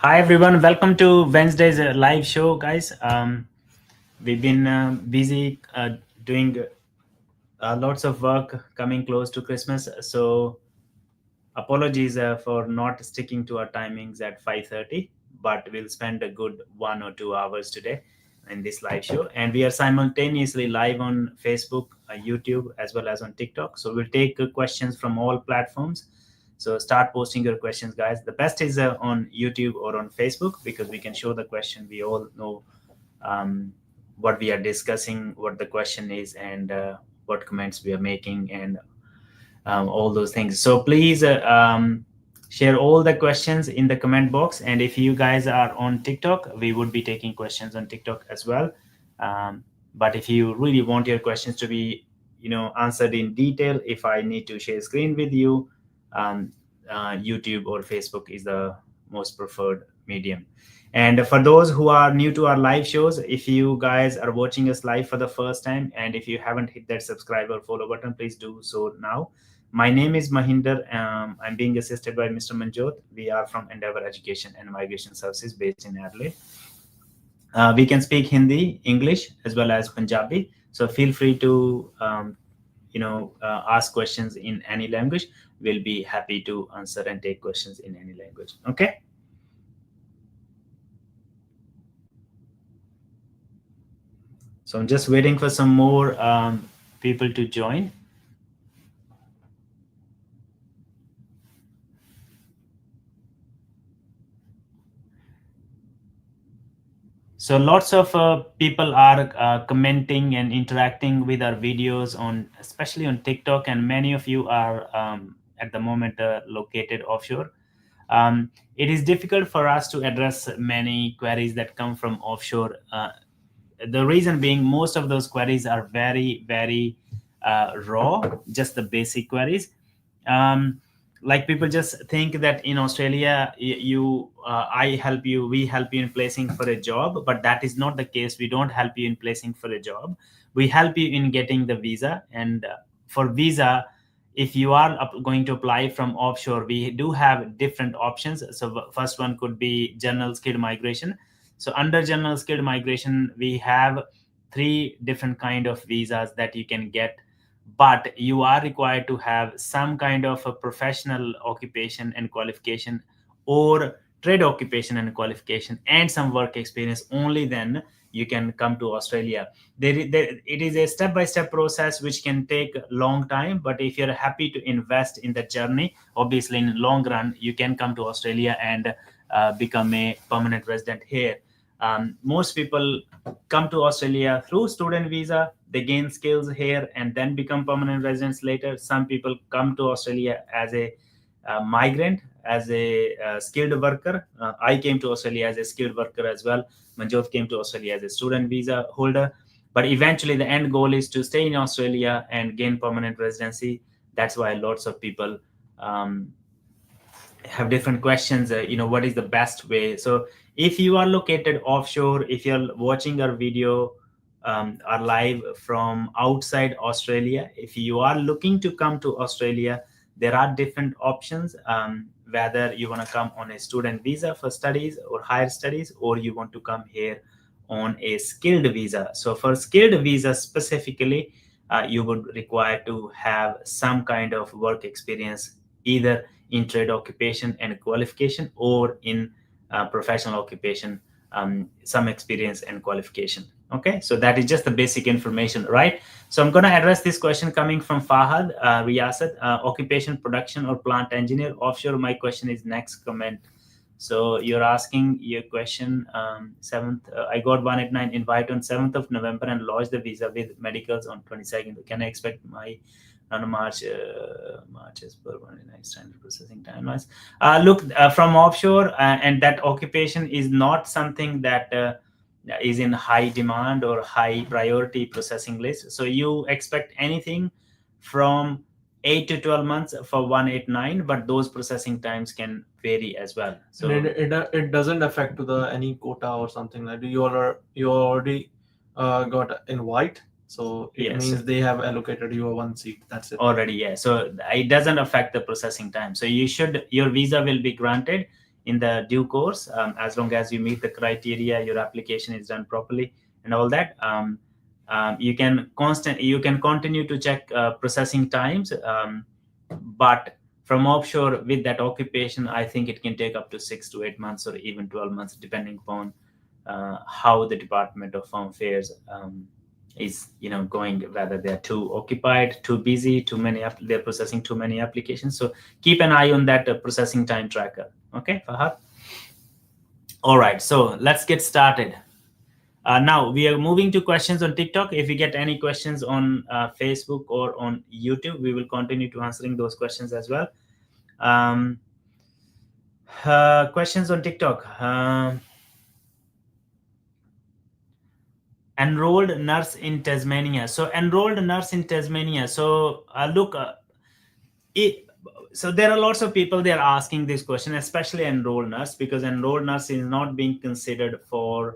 Hi everyone, welcome to Wednesday's live show, guys. We've been busy doing lots of work coming close to Christmas, so apologies for not sticking to our timings at 5:30, but we'll spend a good 1 or 2 hours today in this live show, and we are simultaneously live on Facebook, YouTube, as well as on TikTok. So we'll take questions from all platforms. So start posting your questions, guys. The best is on YouTube or on Facebook because we can show the question. We all know um, what we are discussing, what the question is, and what comments we are making, and all those things. So please share all the questions in the comment box. And if you guys are on TikTok, we would be taking questions on TikTok as well. But if you really want your questions to be, answered in detail, if I need to share screen with you, um, YouTube or Facebook is the most preferred medium. And for those who are new to our live shows, if you guys are watching us live for the first time, and if you haven't hit that subscribe or follow button, please do so now. My name is Mahinder. I'm being assisted by Mr. Manjot. We are from Endeavor Education and Migration Services based in Adelaide. We can speak Hindi, English, as well as Punjabi. So feel free to ask questions in any language. We'll be happy to answer and take questions in any language. Okay. So I'm just waiting for some more people to join. So lots of people are commenting and interacting with our videos on, especially on TikTok, and many of you are at the moment located offshore. It is difficult for us to address many queries that come from offshore. The reason being, most of those queries are very, very raw, just the basic queries. Um, like people just think that in Australia, we help you in placing for a job, but that is not the case. We don't help you in placing for a job. We help you in getting the visa. And for visa, if you are going to apply from offshore, we do have different options. So first one could be general skilled migration. So under general skilled migration, we have three different kind of visas that you can get, but you are required to have some kind of a professional occupation and qualification, or trade occupation and qualification, and some work experience. Only then you can come to Australia. It is a step-by-step process which can take a long time, but if you're happy to invest in the journey, obviously in the long run you can come to Australia and become a permanent resident here. Most people come to Australia through student visa. They gain skills here and then become permanent residents later. Some people come to Australia as a migrant, as a skilled worker. I came to Australia as a skilled worker as well. Manjot came to Australia as a student visa holder. But eventually, the end goal is to stay in Australia and gain permanent residency. That's why lots of people um, have different questions. What is the best way? So if you are located offshore, if you're watching our video are live from outside Australia, if you are looking to come to Australia, there are different options. Whether you want to come on a student visa for studies or higher studies, or you want to come here on a skilled visa. So for skilled visa specifically, you would require to have some kind of work experience, either in trade occupation and qualification, or in professional occupation, some experience and qualification. Okay, so that is just the basic information, right? So I'm going to address this question coming from Fahad Riyasat, occupation, production, or plant engineer offshore. My question is next comment. So you're asking your question, 7th, I got 189 invite on 7th of November and lodged the visa with medicals on 22nd. Can I expect my on March as per 189 standard processing timelines? Look, from offshore, and that occupation is not something that is in high demand or high priority processing list. So you expect anything from 8 to 12 months for 189, but those processing times can vary as well. So And it doesn't affect to the any quota or something like that. You already got invite, so it yes, means they have allocated you a one seat. That's it. already, yeah. So it doesn't affect the processing time. So your visa will be granted in the due course, as long as you meet the criteria, your application is done properly and all that. You can continue to check processing times, but from offshore with that occupation, I think it can take up to 6 to 8 months or even 12 months, depending upon how the Department of Home Affairs is going, whether they're too occupied, too busy, they're processing too many applications. So keep an eye on that processing time tracker. Okay, Fahad? All right, so let's get started. Now we are moving to questions on TikTok. If you get any questions on Facebook or on YouTube, we will continue to answering those questions as well. Questions on TikTok. Enrolled nurse in Tasmania. So enrolled nurse in Tasmania. So look, so there are lots of people, they are asking this question, especially enrolled nurse, because enrolled nurse is not being considered for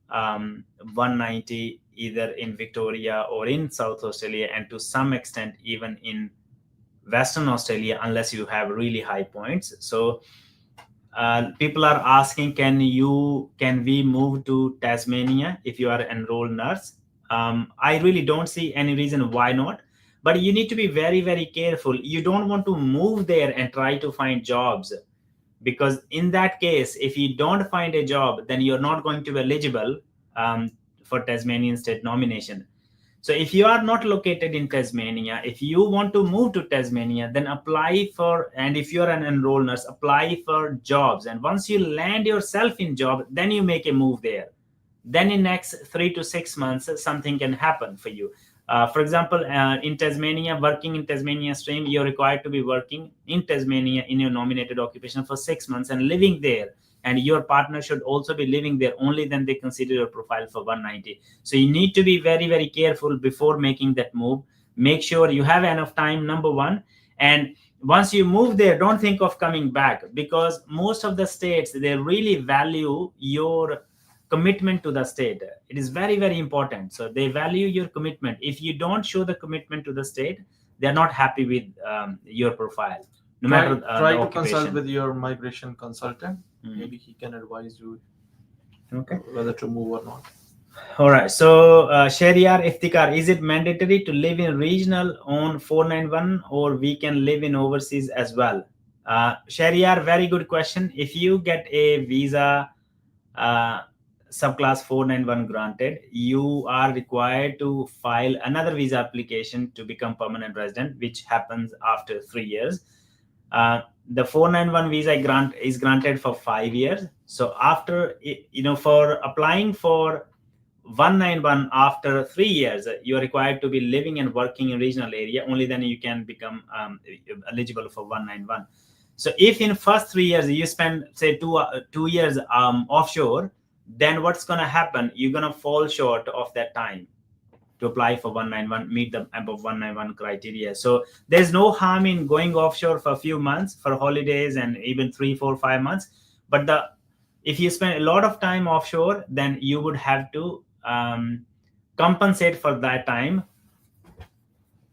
190 either in Victoria or in South Australia, and to some extent even in Western Australia, unless you have really high points. So people are asking, can we move to Tasmania if you are an enrolled nurse? I really don't see any reason why not, but you need to be very, very careful. You don't want to move there and try to find jobs, because in that case, if you don't find a job, then you're not going to be eligible for Tasmanian state nomination. So if you are not located in Tasmania, if you want to move to Tasmania, then apply for, and if you're an enrolled nurse, apply for jobs. And once you land yourself in job, then you make a move there. Then in next 3 to 6 months, something can happen for you. For example, in Tasmania, working in Tasmania stream, you're required to be working in Tasmania in your nominated occupation for 6 months and living there. And your partner should also be living there. Only then they consider your profile for 190. So you need to be very, very careful before making that move. Make sure you have enough time, number one. And once you move there, don't think of coming back, because most of the states, they really value your commitment to the state. It is very, very important. So they value your commitment. If you don't show the commitment to the state, they're not happy with your profile, no matter Try the to occupation. consult with your migration consultant. Mm. Maybe he can advise you Okay, whether to move or not. all right. So Shariar Iftikhar, is it mandatory to live in regional on 491, or we can live in overseas as well? Shariar, very good question. If you get a visa subclass 491 granted, you are required to file another visa application to become permanent resident, which happens after 3 years. The 491 visa is granted for 5 years. So after, for applying for 191 after 3 years, you are required to be living and working in regional area. Only then you can become eligible for 191. So if in first 3 years you spend, say, 2 years offshore, then what's going to happen? You're going to fall short of that time to apply for 191, meet the above 191 criteria. So there's no harm in going offshore for a few months for holidays, and even 3, 4, 5 months. But if you spend a lot of time offshore, then you would have to compensate for that time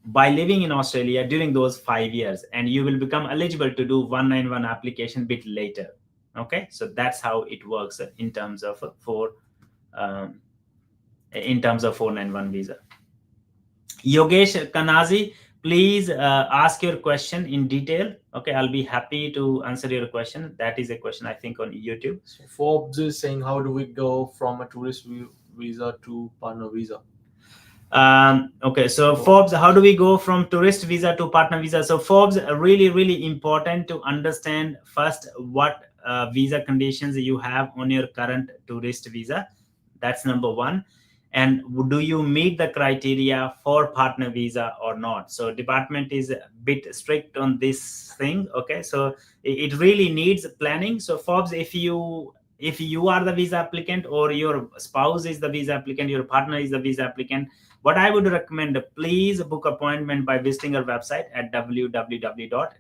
by living in Australia during those 5 years, and you will become eligible to do 191 application bit later. Okay, so that's how it works in terms of 491 visa. Yogesh Kanazi, please ask your question in detail. Okay, I'll be happy to answer your question. That is a question, I think, on YouTube. So Forbes is saying, how do we go from a tourist visa to partner visa? Okay, so Forbes, how do we go from tourist visa to partner visa? So Forbes, really, really important to understand first what visa conditions you have on your current tourist visa. That's number one. And do you meet the criteria for partner visa or not? So department is a bit strict on this thing. Okay, so it really needs planning. So Forbes, if you are the visa applicant, or your spouse is the visa applicant, your partner is the visa applicant, what I would recommend, please book appointment by visiting our website at www.ems.com.au.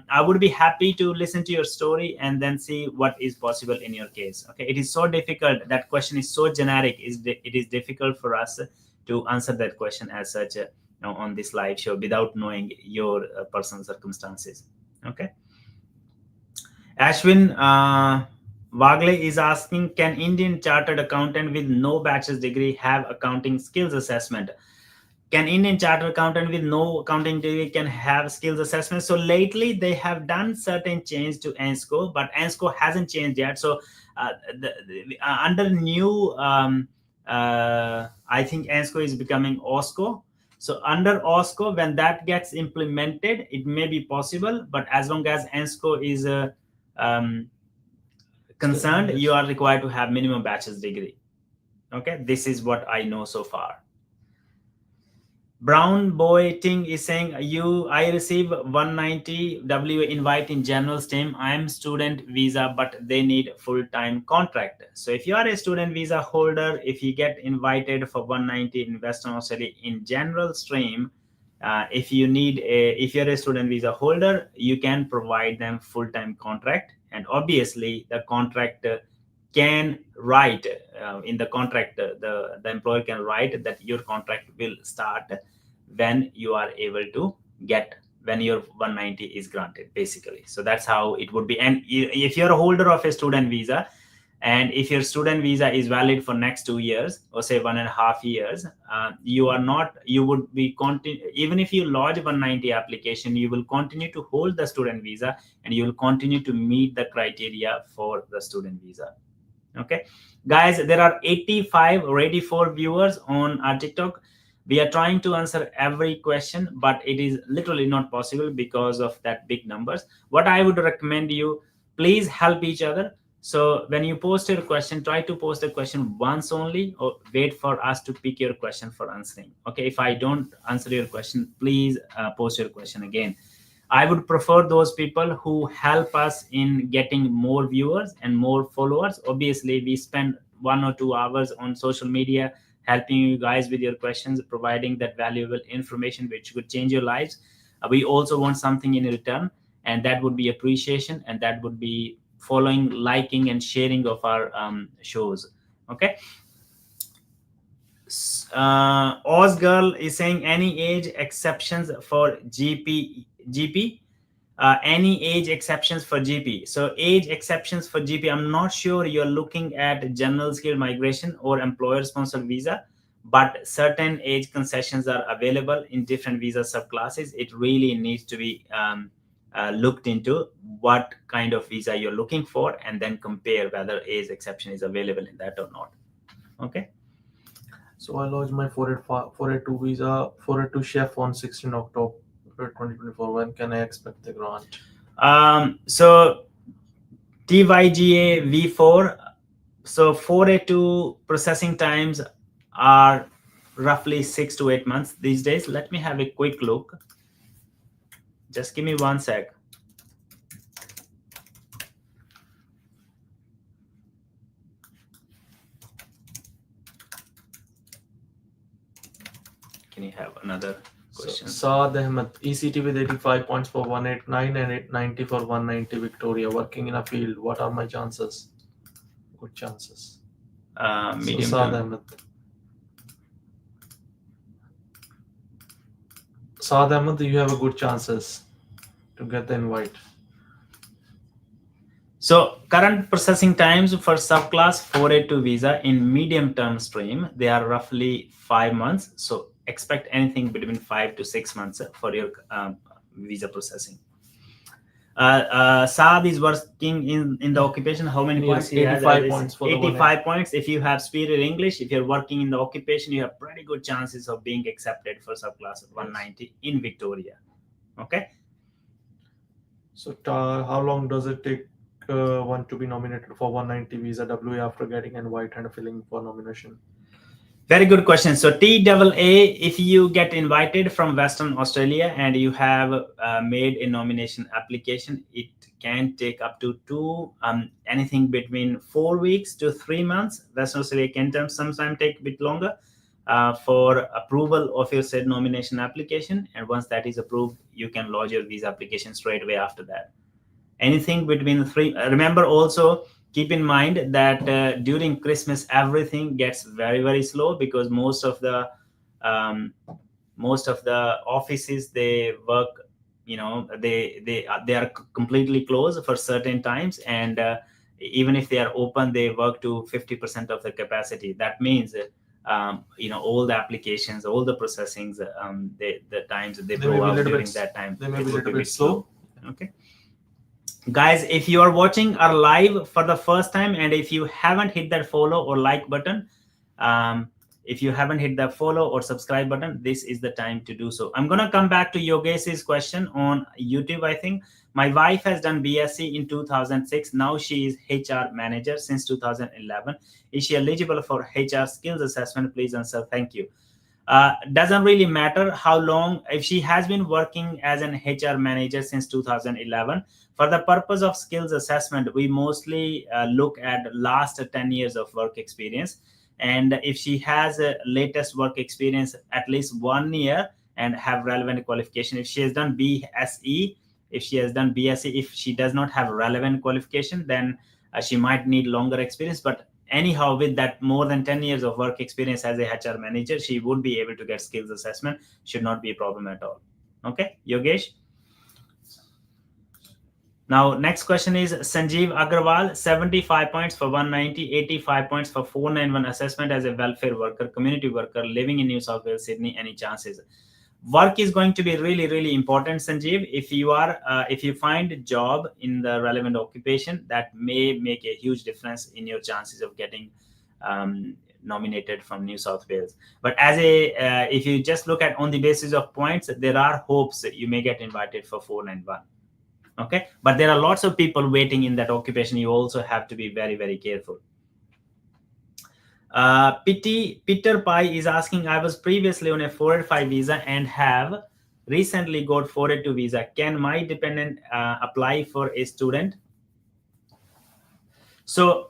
I would be happy to listen to your story and then see what is possible in your case. Okay, it is so difficult. That question is so generic. It is difficult for us to answer that question as such on this live show without knowing your personal circumstances. Okay. Ashwin Wagle is asking, can Indian chartered accountant with no bachelor's degree have accounting skills assessment? Can Indian chartered accountant with no accounting degree can have skills assessment? So lately they have done certain change to ANSCO, but ANSCO hasn't changed yet. So under new, I think ANSCO is becoming OSCO. So under OSCO, when that gets implemented, it may be possible. But as long as ANSCO is concerned, Yes. you are required to have minimum bachelor's degree. Okay, this is what I know so far. Brown Boy Ting is saying, I receive 190 WA invite in general stream. I am student visa, but they need full-time contract. So if you are a student visa holder, if you get invited for 190 in Western Australia in general stream, if you're a student visa holder, you can provide them full-time contract, and obviously the contract can write in the contract, the employer can write that your contract will start when you are able to get, when your 190 is granted, basically. So that's how it would be. And if you're a holder of a student visa, and if your student visa is valid for next 2 years, or say 1.5 years, you would be even if you lodge 190 application, you will continue to hold the student visa, and you will continue to meet the criteria for the student visa. Okay, guys, there are 85 ready for viewers on our TikTok. We are trying to answer every question, but it is literally not possible because of that big numbers. What I would recommend you, please help each other. So when you post your question, try to post the question once only, or wait for us to pick your question for answering. Okay, if I don't answer your question, please post your question again. I would prefer those people who help us in getting more viewers and more followers. Obviously, we spend 1 or 2 hours on social media helping you guys with your questions, providing that valuable information which could change your lives. We also want something in return, and that would be appreciation, and that would be following, liking, and sharing of our shows. Okay. Oz Girl is saying, any age exceptions for GP? Any age exceptions for GP? So age exceptions for GP, I'm not sure you're looking at general skill migration or employer sponsored visa, but certain age concessions are available in different visa subclasses. It really needs to be looked into what kind of visa you're looking for, and then compare whether age exception is available in that or not. Okay. So I lodged my 482 visa, 482 chef on 16 October 2024. When can I expect the grant? So TYGA V4, so 482 processing times are roughly 6 to 8 months these days. Let me have a quick look. Just give me 1 sec. Can you have another question? Saad Ahmed, ECT with 85 points for 189 and 890 for 190 Victoria. Working in a field, what are my chances? Good chances. Medium Saad term. Ahmed. Saad Ahmed, you have a good chances to get the invite. So current processing times for subclass 482 visa in medium term stream, they are roughly 5 months. So expect anything between 5 to 6 months for your visa processing. Saab is working in the occupation. How many points? 85 points for 85 points. If you have superior English, if you're working in the occupation, you have pretty good chances of being accepted for subclass 190 in Victoria. Okay. So how long does it take one to be nominated for 190 visa WA after getting invite and filling for nomination? Very good question. So TAA, if you get invited from Western Australia and you have made a nomination application, it can take up to anything between 4 weeks to 3 months. Western Australia can sometimes take a bit longer for approval of your said nomination application. And once that is approved, you can lodge your visa application straight away after that. Anything between 3. Remember also, keep in mind that during Christmas, everything gets very, very slow, because most of the offices, they work they are completely closed for certain times, and even if they are open, they work to 50% of the capacity. That means all the applications, all the processings, the times they blow out during that time, they may it be a would be little a bit bit slow. Okay, guys, if you are watching our live for the first time, and if you haven't hit that follow or like button, if you haven't hit the follow or subscribe button, this is the time to do so. I'm going to come back to Yogesh's question on YouTube. I think my wife has done BSc in 2006. Now she is HR manager since 2011. Is she eligible for HR skills assessment? Please answer. Thank you. Doesn't really matter how long. If she has been working as an HR manager since 2011, for the purpose of skills assessment, we mostly look at last 10 years of work experience. And if she has a latest work experience at least 1 year and have relevant qualification, if she has done BSE, if she has done BSc, if she does not have relevant qualification, then she might need longer experience. But anyhow, with that more than 10 years of work experience as a HR manager, she would be able to get skills assessment. Should not be a problem at all. Okay, Yogesh. Now, next question is Sanjeev Agarwal, 75 points for 190, 85 points for 491 assessment as a welfare worker, community worker, living in New South Wales, Sydney. Any chances? Work is going to be really, really important, Sanjeev. If you find a job in the relevant occupation, that may make a huge difference in your chances of getting nominated from New South Wales. But if you just look at on the basis of points, there are hopes that you may get invited for 491. Okay, but there are lots of people waiting in that occupation. You also have to be very, very careful. Peter Pai is asking, I was previously on a 485 visa and have recently got 482 visa. Can my dependent apply for a student? So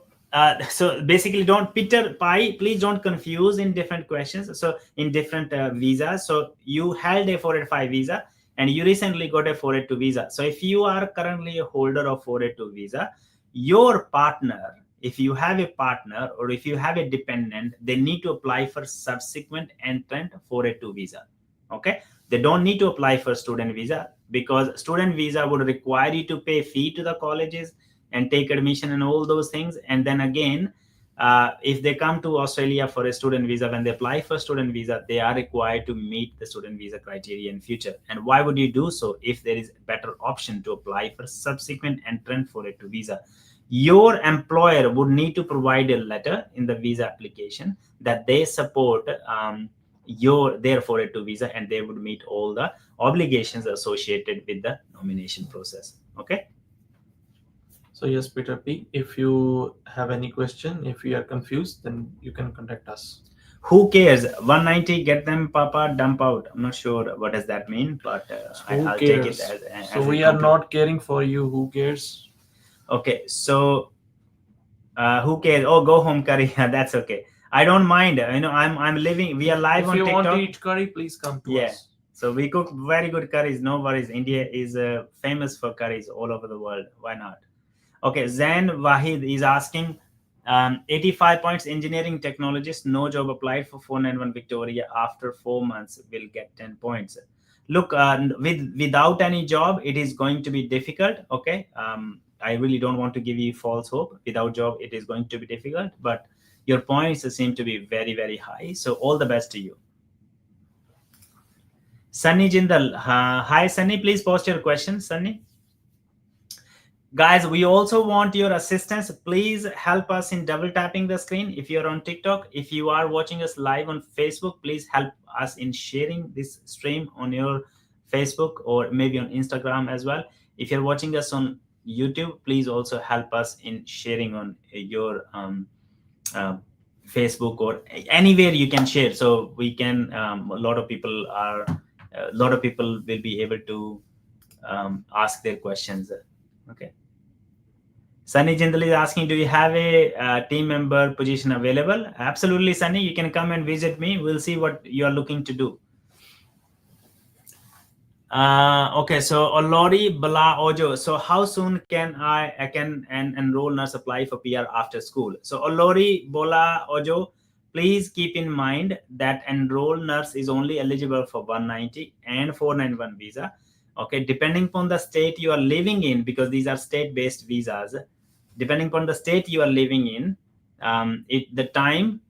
basically, Peter Pai, please don't confuse in different questions. So in different visas. So you held a 485 visa and you recently got a 482 visa. So if you are currently a holder of 482 visa, your partner, if you have a partner or if you have a dependent, they need to apply for subsequent entrant 482 visa. Okay, they don't need to apply for student visa, because student visa would require you to pay fee to the colleges and take admission and all those things. And then again, if they come to Australia for a student visa, when they apply for student visa, they are required to meet the student visa criteria in future. And why would you do so if there is a better option to apply for subsequent entrant 482 visa? Your employer would need to provide a letter in the visa application that they support their 482 visa, and they would meet all the obligations associated with the nomination process. Okay. So yes, Peter P, if you have any question, if you are confused, then you can contact us. Who cares? 190, get them, Papa, dump out. I'm not sure what does that mean, but I'll take it as so we are not caring for you. Who cares? Okay, so who cares? Oh, go home curry. That's okay. I don't mind. I'm living. We are live on TikTok. If you want to eat curry, please come to us. So we cook very good curries. No worries. India is famous for curries all over the world. Why not? Okay, Zain Wahid is asking, 85 points, engineering technologist, no job applied for 491 Victoria. After 4 months, will get 10 points. Look, without any job, it is going to be difficult. Okay, I really don't want to give you false hope. Without job, it is going to be difficult, but your points seem to be very, very high. So all the best to you. Sunny Jindal. Hi, Sunny. Please post your question, Sunny. Guys, we also want your assistance. Please help us in double tapping the screen. If you're on TikTok, if you are watching us live on Facebook, please help us in sharing this stream on your Facebook or maybe on Instagram as well. If you're watching us on YouTube, please also help us in sharing on your Facebook or anywhere you can share. So we can, a lot of people will be able to ask their questions. Okay. Sunny Jindal is asking, do you have a team member position available? Absolutely, Sunny. You can come and visit me. We'll see what you are looking to do. Okay, so Olori Bala Ojo. So how soon can an enroll nurse apply for PR after school? So Olori Bala Ojo, please keep in mind that enroll nurse is only eligible for 190 and 491 visa. Okay, depending upon the state you are living in, because these are state-based visas, depending upon the state you are living in, the time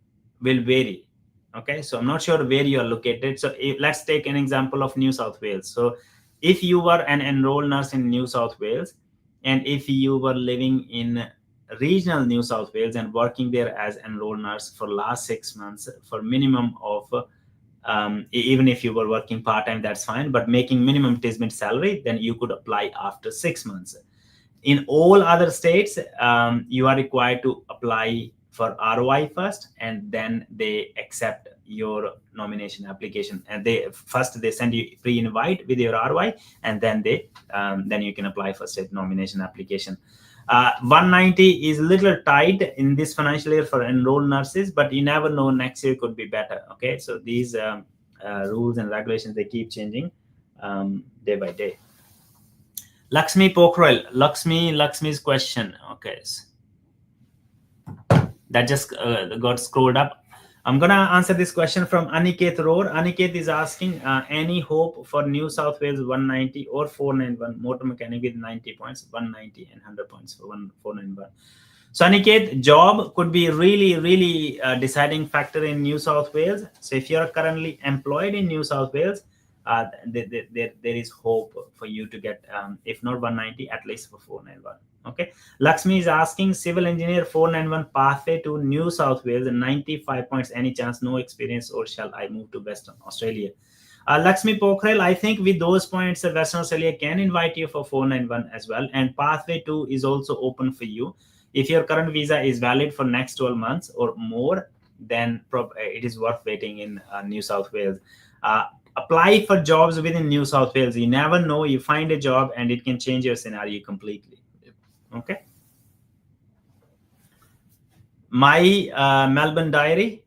will vary. Okay, so I'm not sure where you are located. So let's take an example of New South Wales. So if you were an enrolled nurse in New South Wales, and if you were living in regional New South Wales and working there as enrolled nurse for last 6 months for minimum of even if you were working part-time, that's fine, but making minimum Tismit salary, then you could apply after 6 months. In all other states, you are required to apply for ROI first, and then they accept your nomination application. And they send you pre-invite with your ROI, and then then you can apply for state nomination application. 190 is a little tight in this financial year for enrolled nurses, but you never know, next year could be better. Okay, so these rules and regulations, they keep changing day by day. Lakshmi Pokhrel, Lakshmi's question. Okay, that just got scrolled up. I'm gonna answer this question from Aniket Roar. Aniket is asking, any hope for New South Wales 190 or 491 motor mechanic with 90 points, 190 and 100 points for 491. So Aniket, job could be really deciding factor in New South Wales. So if you're currently employed in New South Wales, there is hope for you to get, if not 190, at least for 491. Okay, Lakshmi is asking, civil engineer 491 pathway to New South Wales, 95 points, any chance, no experience, or shall I move to Western Australia? Lakshmi Pokhrel, I think with those points, Western Australia can invite you for 491 as well, and pathway 2 is also open for you. If your current visa is valid for next 12 months or more, then it is worth waiting in New South Wales. Apply for jobs within New South Wales. You never know, you find a job and it can change your scenario completely. Okay. My Melbourne Diary.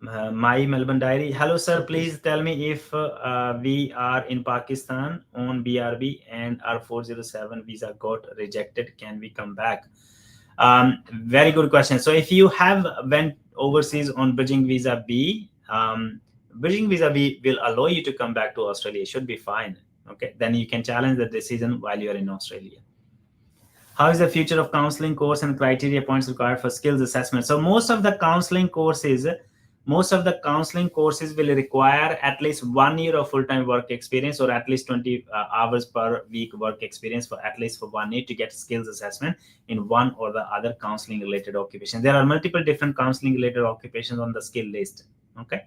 My Melbourne Diary. Hello, sir. Please tell me if we are in Pakistan on BRB and our 407 visa got rejected, can we come back? Very good question. So if you have went overseas on bridging visa B, bridging visa B will allow you to come back to Australia. It should be fine. Okay, then you can challenge the decision while you are in Australia. How is the future of counseling course and criteria points required for skills assessment? So most of the counseling courses will require at least 1 year of full-time work experience, or at least 20 hours per week work experience for at least for 1 year to get skills assessment in one or the other counseling related occupation. There are multiple different counseling related occupations on the skill list. Okay.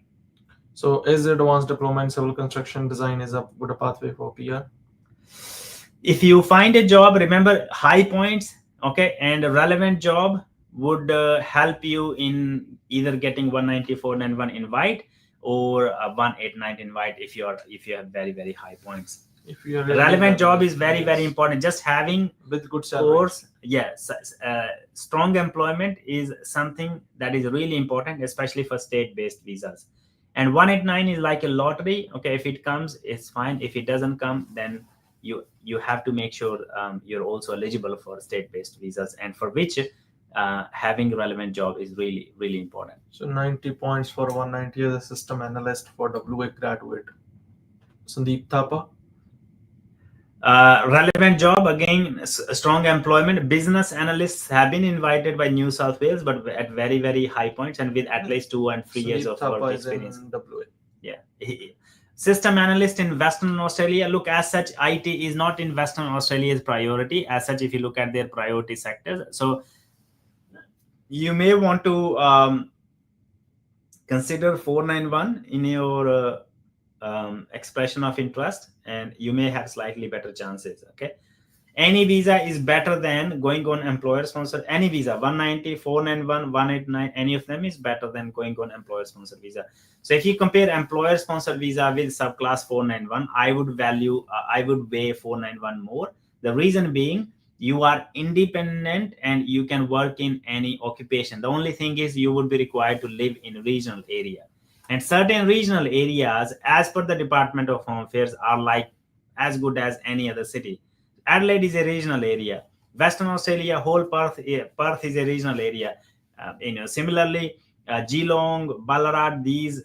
So is advanced diploma in civil construction design is a good pathway for PR? If you find a job, remember high points, okay, and a relevant job would help you in either getting 190, 491 invite or a 189 invite if you have very high points. If you are relevant job is very important. Just having with good salary. Course, yes, strong employment is something that is really important, especially for state-based visas. And 189 is like a lottery. Okay, if it comes, it's fine. If it doesn't come, then you have to make sure you're also eligible for state-based visas, and for which having a relevant job is really important. So 90 points for 190 as a system analyst for WA graduate. Sandeep Thapa. Relevant job, again, strong employment. Business analysts have been invited by New South Wales, but at very high points and with at least 2 and 3 years of work experience. Yeah. System analyst in Western Australia. Look, as such, IT is not in Western Australia's priority. As such, if you look at their priority sectors, so you may want to consider 491 in your expression of interest, and you may have slightly better chances. Okay, any visa is better than going on employer sponsored. Any visa, 190, 491, 189, any of them is better than going on employer sponsored visa. So if you compare employer sponsored visa with subclass 491, I would weigh 491 more. The reason being, you are independent and you can work in any occupation. The only thing is you would be required to live in a regional area. And certain regional areas, as per the Department of Home Affairs, are like as good as any other city. Adelaide is a regional area. Western Australia, whole Perth is a regional area. Similarly, Geelong, Ballarat, these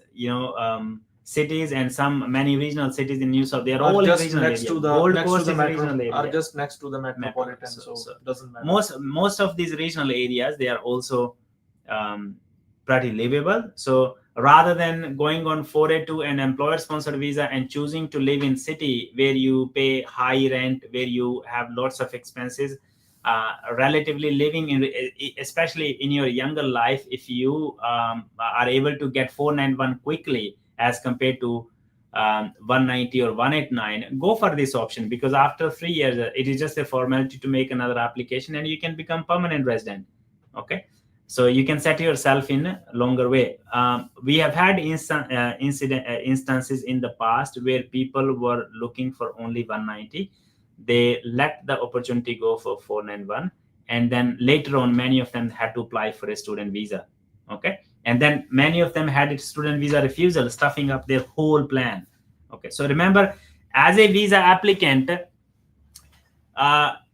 cities and many regional cities in New South. They are Are all in just regional next area. to the Gold next Coast to the is metro, regional area. are just next to the metropolitan, Metro. so it doesn't matter. Most of these regional areas, they are also pretty livable. So rather than going on 482 and employer sponsored visa and choosing to live in city where you pay high rent, where you have lots of expenses, relatively living in, especially in your younger life, if you are able to get 491 quickly as compared to 190 or 189, go for this option, because after 3 years it is just a formality to make another application and you can become permanent resident. Okay, so you can set yourself in a longer way. We have had instances in the past where people were looking for only 190. They let the opportunity go for 491, and then later on many of them had to apply for a student visa. Okay, and then many of them had a student visa refusal, stuffing up their whole plan. Okay, so remember, as a visa applicant,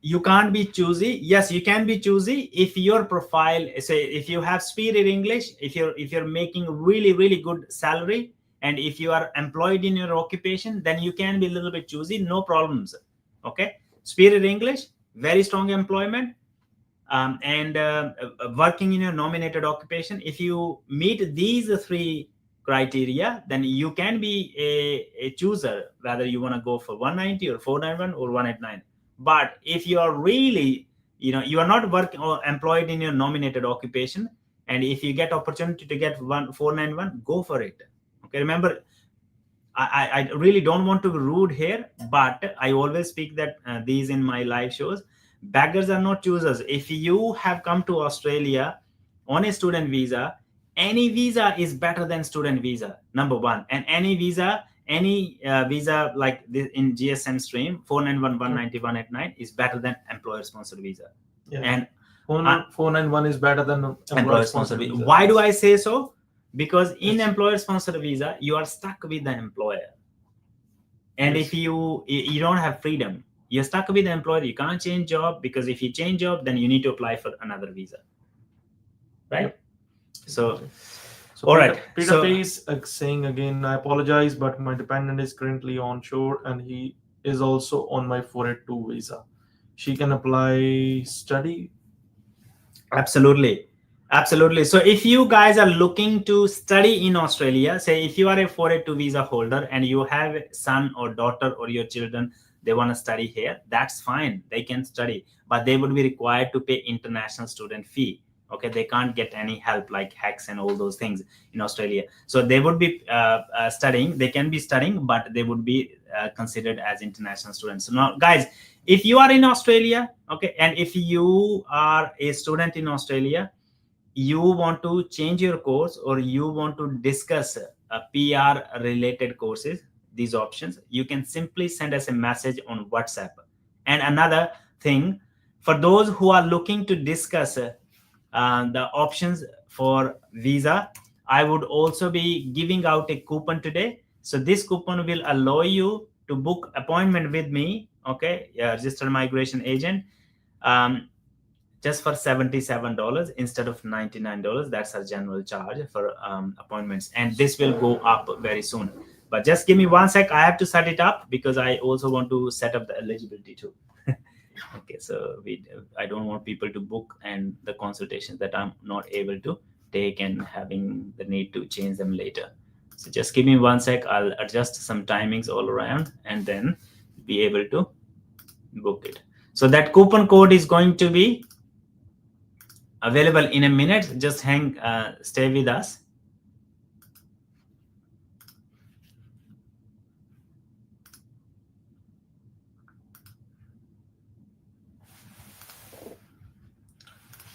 you can't be choosy. Yes, you can be choosy if your profile, say if you have superior English, if you're making really good salary, and if you are employed in your occupation, then you can be a little bit choosy, no problems. Okay, superior English, very strong employment, and working in your nominated occupation. If you meet these three criteria, then you can be a chooser, whether you want to go for 190 or 491 or 189. But if you are really, you are not working or employed in your nominated occupation, and if you get opportunity to get 491, go for it. Okay, remember, I really don't want to be rude here, but I always speak that these in my live shows. Beggars are not choosers. If you have come to Australia on a student visa, any visa is better than student visa, number one. And any visa like this in GSM stream, 491, 190, 189 is better than employer sponsored visa. Yeah. And 491 is better than employer sponsored visa. Why do I say so? Because in employer sponsored visa, you are stuck with the employer. And if you don't have freedom, you're stuck with the employer. You can't change job, because if you change job, then you need to apply for another visa. Right? Yep. So all right. Peter P is saying again, I apologize, but my dependent is currently onshore and he is also on my 482 visa. She can apply study? Absolutely. So if you guys are looking to study in Australia, say if you are a 482 visa holder and you have a son or daughter or your children, they want to study here, that's fine. They can study, but they would be required to pay international student fee. Okay, they can't get any help like HECS and all those things in Australia. So they would be studying. They can be studying, but they would be considered as international students. So now, guys, if you are in Australia, okay, and if you are a student in Australia, you want to change your course or you want to discuss PR related courses, these options, you can simply send us a message on WhatsApp. And another thing, for those who are looking to discuss the options for visa, I would also be giving out a coupon today. So this coupon will allow you to book appointment with me, okay, registered migration agent, just for $77 instead of $99. That's our general charge for appointments, and this will go up very soon. But just give me 1 sec. I have to set it up because I also want to set up the eligibility too. Okay, so I don't want people to book and the consultations that I'm not able to take and having the need to change them later. So just give me 1 sec. I'll adjust some timings all around and then be able to book it. So that coupon code is going to be available in a minute. Just stay with us.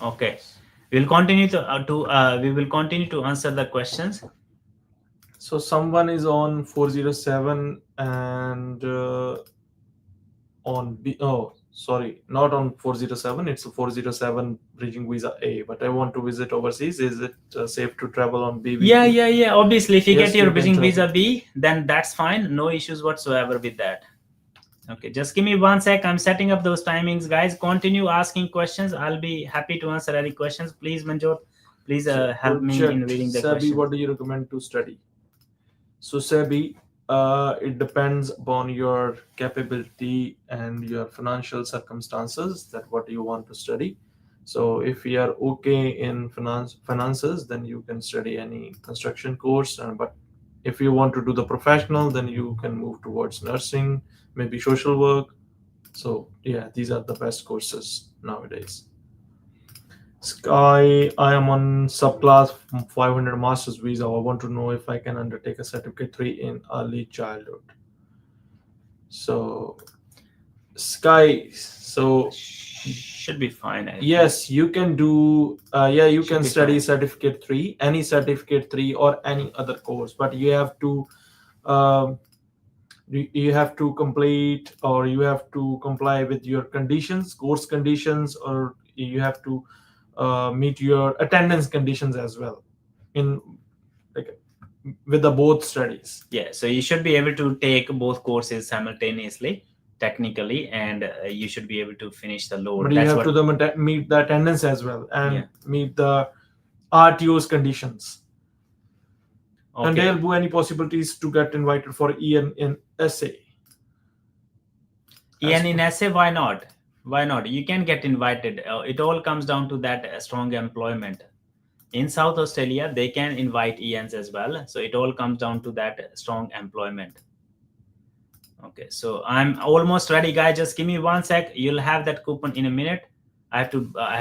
Okay, we'll continue we will continue to answer the questions. So someone is on 407 and on B. Oh, sorry, not on 407. It's a 407 bridging visa A. But I want to visit overseas. Is it safe to travel on B? Yeah. Obviously, if you get your bridging visa B, then that's fine. No issues whatsoever with that. Okay, just give me 1 sec. I'm setting up those timings, guys. Continue asking questions. I'll be happy to answer any questions. Please, Manjot, please help me in reading the questions. What do you recommend to study? So SEBI, it depends upon your capability and your financial circumstances that what you want to study. So if you are okay in finances, then you can study any construction course. But if you want to do the professional, then you can move towards nursing, maybe social work. So yeah, these are the best courses nowadays. Sky, I am on subclass 500 master's visa. I want to know if I can undertake a certificate 3 in early childhood. So, Sky, so Should be fine. I think. yes, you can do, yeah, you Should can be study fine. certificate 3, any certificate 3 or any other course, but you have to, um, you have to complete or you have to comply with your conditions, course conditions, or you have to meet your attendance conditions as well in like with the both studies. Yeah, so you should be able to take both courses simultaneously, technically, and you should be able to finish the load. But you That's have what. to meet the attendance as well and Yeah. meet the RTO's conditions. And Okay. there will be any possibilities to get invited for EN in essay. EN in essay, why not? Why not? You can get invited. It all comes down to that strong employment. In South Australia, they can invite ENs as well. So it all comes down to that strong employment. Okay, so I'm almost ready, guys. Just give me 1 sec. You'll have that coupon in a minute. I have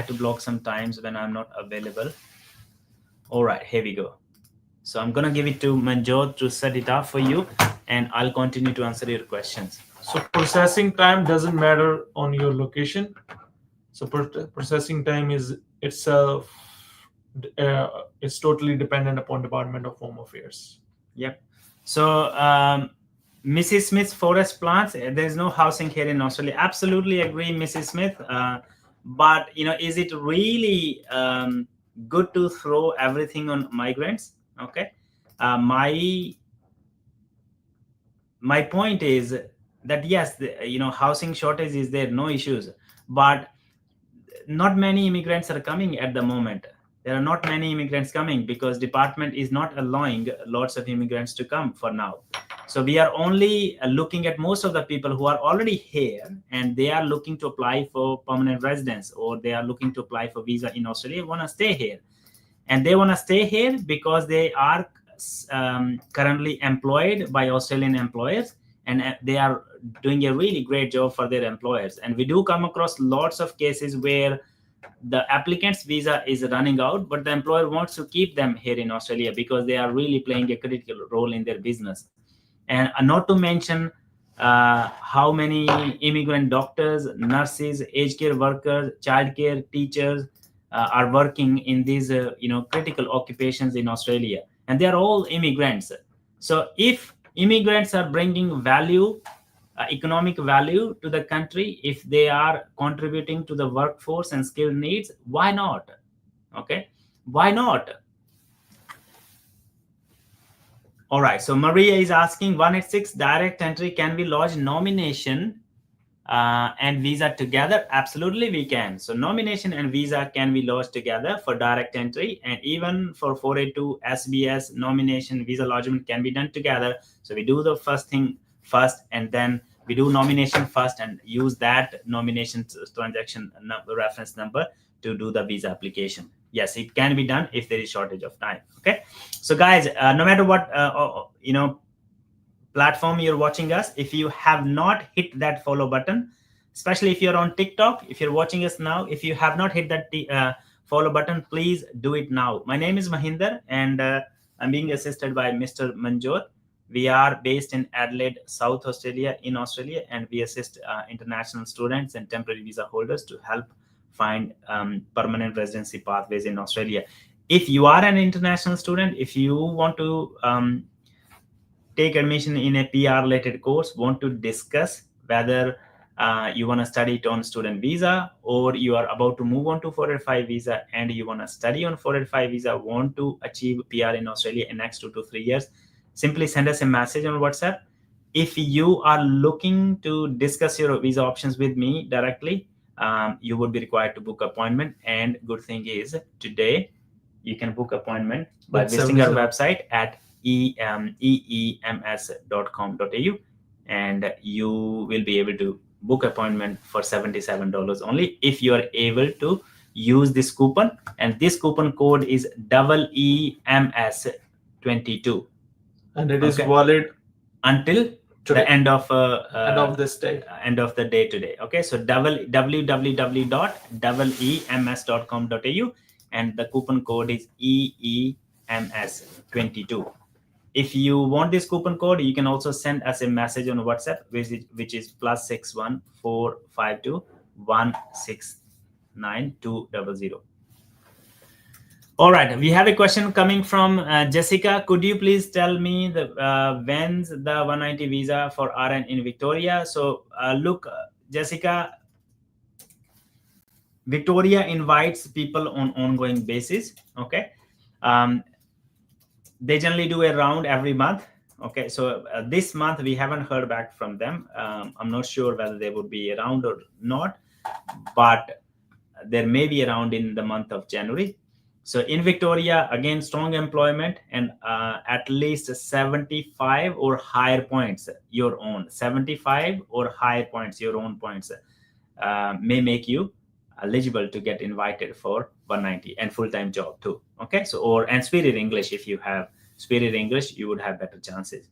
to block some times when I'm not available. All right, here we go. So I'm gonna give it to Manjot to set it up for you, and I'll continue to answer your questions. So processing time doesn't matter on your location. So processing time is itself it's totally dependent upon Department of Home Affairs. Yep. So Mrs. Smith, forest plants. There's no housing here in Australia. Absolutely agree, Mrs. Smith. But is it really good to throw everything on migrants? Okay. My point is that yes, housing shortage is there, no issues, but not many immigrants are coming at the moment. There are not many immigrants coming because department is not allowing lots of immigrants to come for now. So we are only looking at most of the people who are already here and they are looking to apply for permanent residence or they are looking to apply for visa in Australia, want to stay here. And they want to stay here because they are currently employed by Australian employers and they are doing a really great job for their employers. And we do come across lots of cases where the applicant's visa is running out, but the employer wants to keep them here in Australia because they are really playing a critical role in their business. And not to mention how many immigrant doctors, nurses, aged care workers, childcare teachers are working in these critical occupations in Australia, and they are all immigrants. So if immigrants are bringing value, economic value to the country, if they are contributing to the workforce and skill needs, why not? Okay, why not? All right, so Maria is asking 186 direct entry, can we lodge nomination and visa together? Absolutely we can. So nomination and visa can be lodged together for direct entry, and even for 482 SBS nomination visa lodgement can be done together. So we do the first thing first and then we do nomination first and use that nomination transaction reference number to do the visa application. Yes, it can be done if there is shortage of time. Okay, so guys, no matter what platform you're watching us, if you have not hit that follow button, especially if you're on TikTok, if you're watching us now, if you have not hit that follow button, please do it now. My name is Mahinder and I'm being assisted by Mr. Manjot. We are based in Adelaide, South Australia, in Australia, and we assist international students and temporary visa holders to help find permanent residency pathways in Australia. If you are an international student, if you want to take admission in a PR related course, want to discuss whether you want to study it on student visa or you are about to move on to 485 visa and you want to study on 485 visa, want to achieve PR in Australia in next 2 to 3 years, simply send us a message on WhatsApp. If you are looking to discuss your visa options with me directly, you would be required to book appointment. And good thing is today you can book appointment by visiting our website at eems.com.au, and you will be able to book appointment for $77 only if you are able to use this coupon. And this coupon code is EEMS22, And it is Okay. valid until today. the end of This day. end of the day today. Okay, so www.eems.com.au, and the coupon code is EEMS22. If you want this coupon code, you can also send us a message on WhatsApp, which is +61 452 169 200. All right, we have a question coming from Jessica. Could you please tell me when's the 190 visa for RN in Victoria? So look, Jessica, Victoria invites people on ongoing basis. Okay, they generally do a round every month. Okay, so this month we haven't heard back from them. I'm not sure whether they would be around or not, but there may be around in the month of January. So in Victoria, again, strong employment and at least 75 or higher points your own. 75 or higher points your own points may make you eligible to get invited for 190 and full-time job too. Okay, so and superior English. If you have superior English, you would have better chances.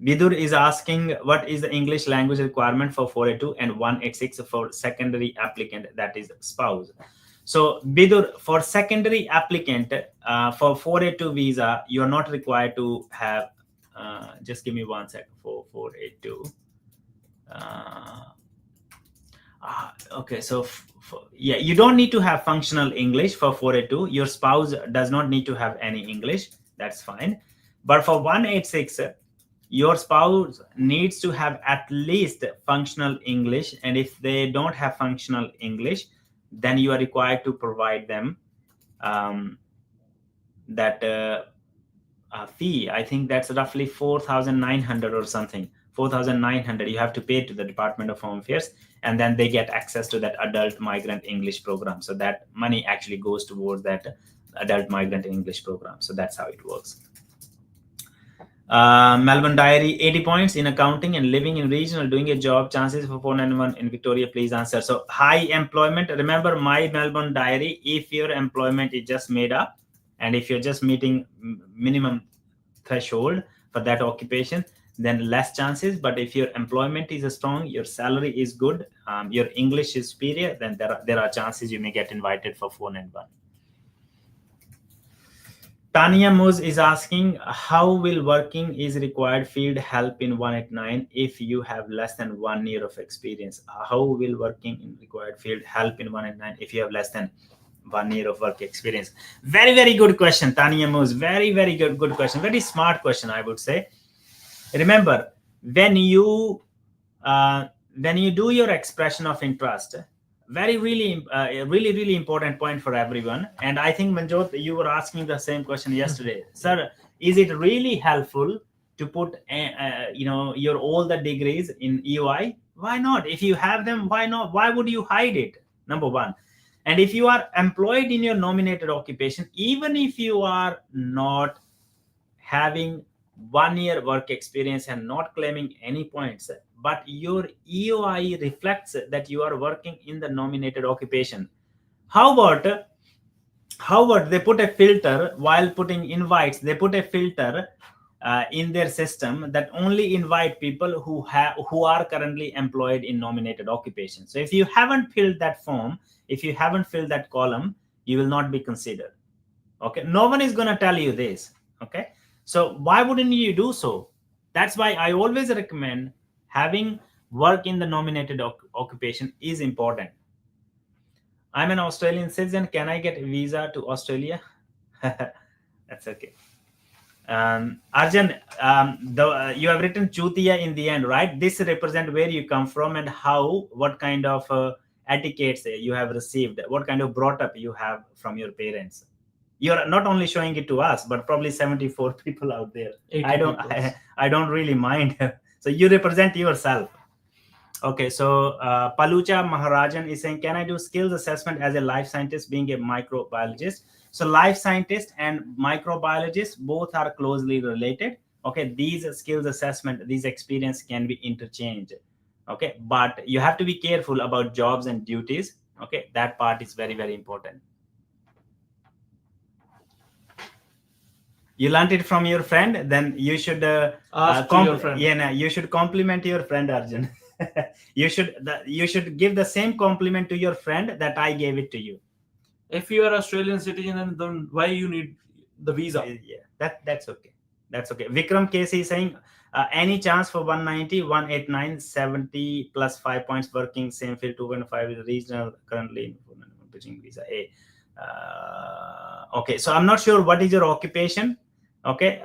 Vidur is asking, what is the English language requirement for 482 and 186 for secondary applicant, that is spouse? So Vidur, for secondary applicant for 482 visa, you are not required to have, just give me 1 second, for 482. Okay, so yeah, you don't need to have functional English for 482. Your spouse does not need to have any English. That's fine. But for 186, your spouse needs to have at least functional English. And if they don't have functional English, then you are required to provide them that fee. I think that's roughly 4,900 or something. 4,900 you have to pay to the Department of Home Affairs, and then they get access to that adult migrant English program. So that money actually goes towards that adult migrant English program. So that's how it works. Melbourne Diary, 80 points in accounting and living in regional, doing a job, chances for 491 in Victoria, please answer. So high employment, remember my Melbourne Diary, if your employment is just made up and if you're just meeting minimum threshold for that occupation, then less chances. But if your employment is strong, your salary is good, your English is superior, then there are chances you may get invited for 491. Tanya Moz is asking, how will working is required field help in 189 if you have less than 1 year of experience? How will working in required field help in 189 if you have less than 1 year of work experience? Very, very good question, Tanya Moz. Very, very good question. Very smart question, I would say. Remember, when you do your expression of interest, really important point for everyone. And I think, Manjot, you were asking the same question yesterday. Sir, is it really helpful to put your all the degrees in EY? Why not? If you have them, why not? Why would you hide it? Number one. And if you are employed in your nominated occupation, even if you are not having 1 year work experience and not claiming any points, but your EOI reflects that you are working in the nominated occupation. How about they put a filter while putting invites? They put a filter in their system that only invite people who are currently employed in nominated occupation. So if you haven't filled that form, if you haven't filled that column, you will not be considered. Okay, no one is going to tell you this. Okay, so why wouldn't you do so? That's why I always recommend having work in the nominated occupation is important. I'm an Australian citizen. Can I get a visa to Australia? That's okay. Arjun, you have written Chutia in the end, right? This represents where you come from and what kind of etiquettes you have received, what kind of brought up you have from your parents. You're not only showing it to us, but probably 74 people out there. I don't really mind. So you represent yourself. Okay, so Palucha Maharajan is saying, can I do skills assessment as a life scientist being a microbiologist? So life scientist and microbiologist both are closely related. Okay, these skills assessment, these experience can be interchanged. Okay, but you have to be careful about jobs and duties. Okay, that part is very, very important. You learned it from your friend, then you should Ask to your friend. Yeah, you should compliment your friend, Arjun. You should give the same compliment to your friend that I gave it to you. If you are Australian citizen, then why you need the visa? Yeah, that's okay. That's okay. Vikram Casey is saying, any chance for 190, 189, 70 plus 5 points working same field 2.5 is regional currently in pitching visa A. Okay, so I'm not sure what is your occupation. Okay,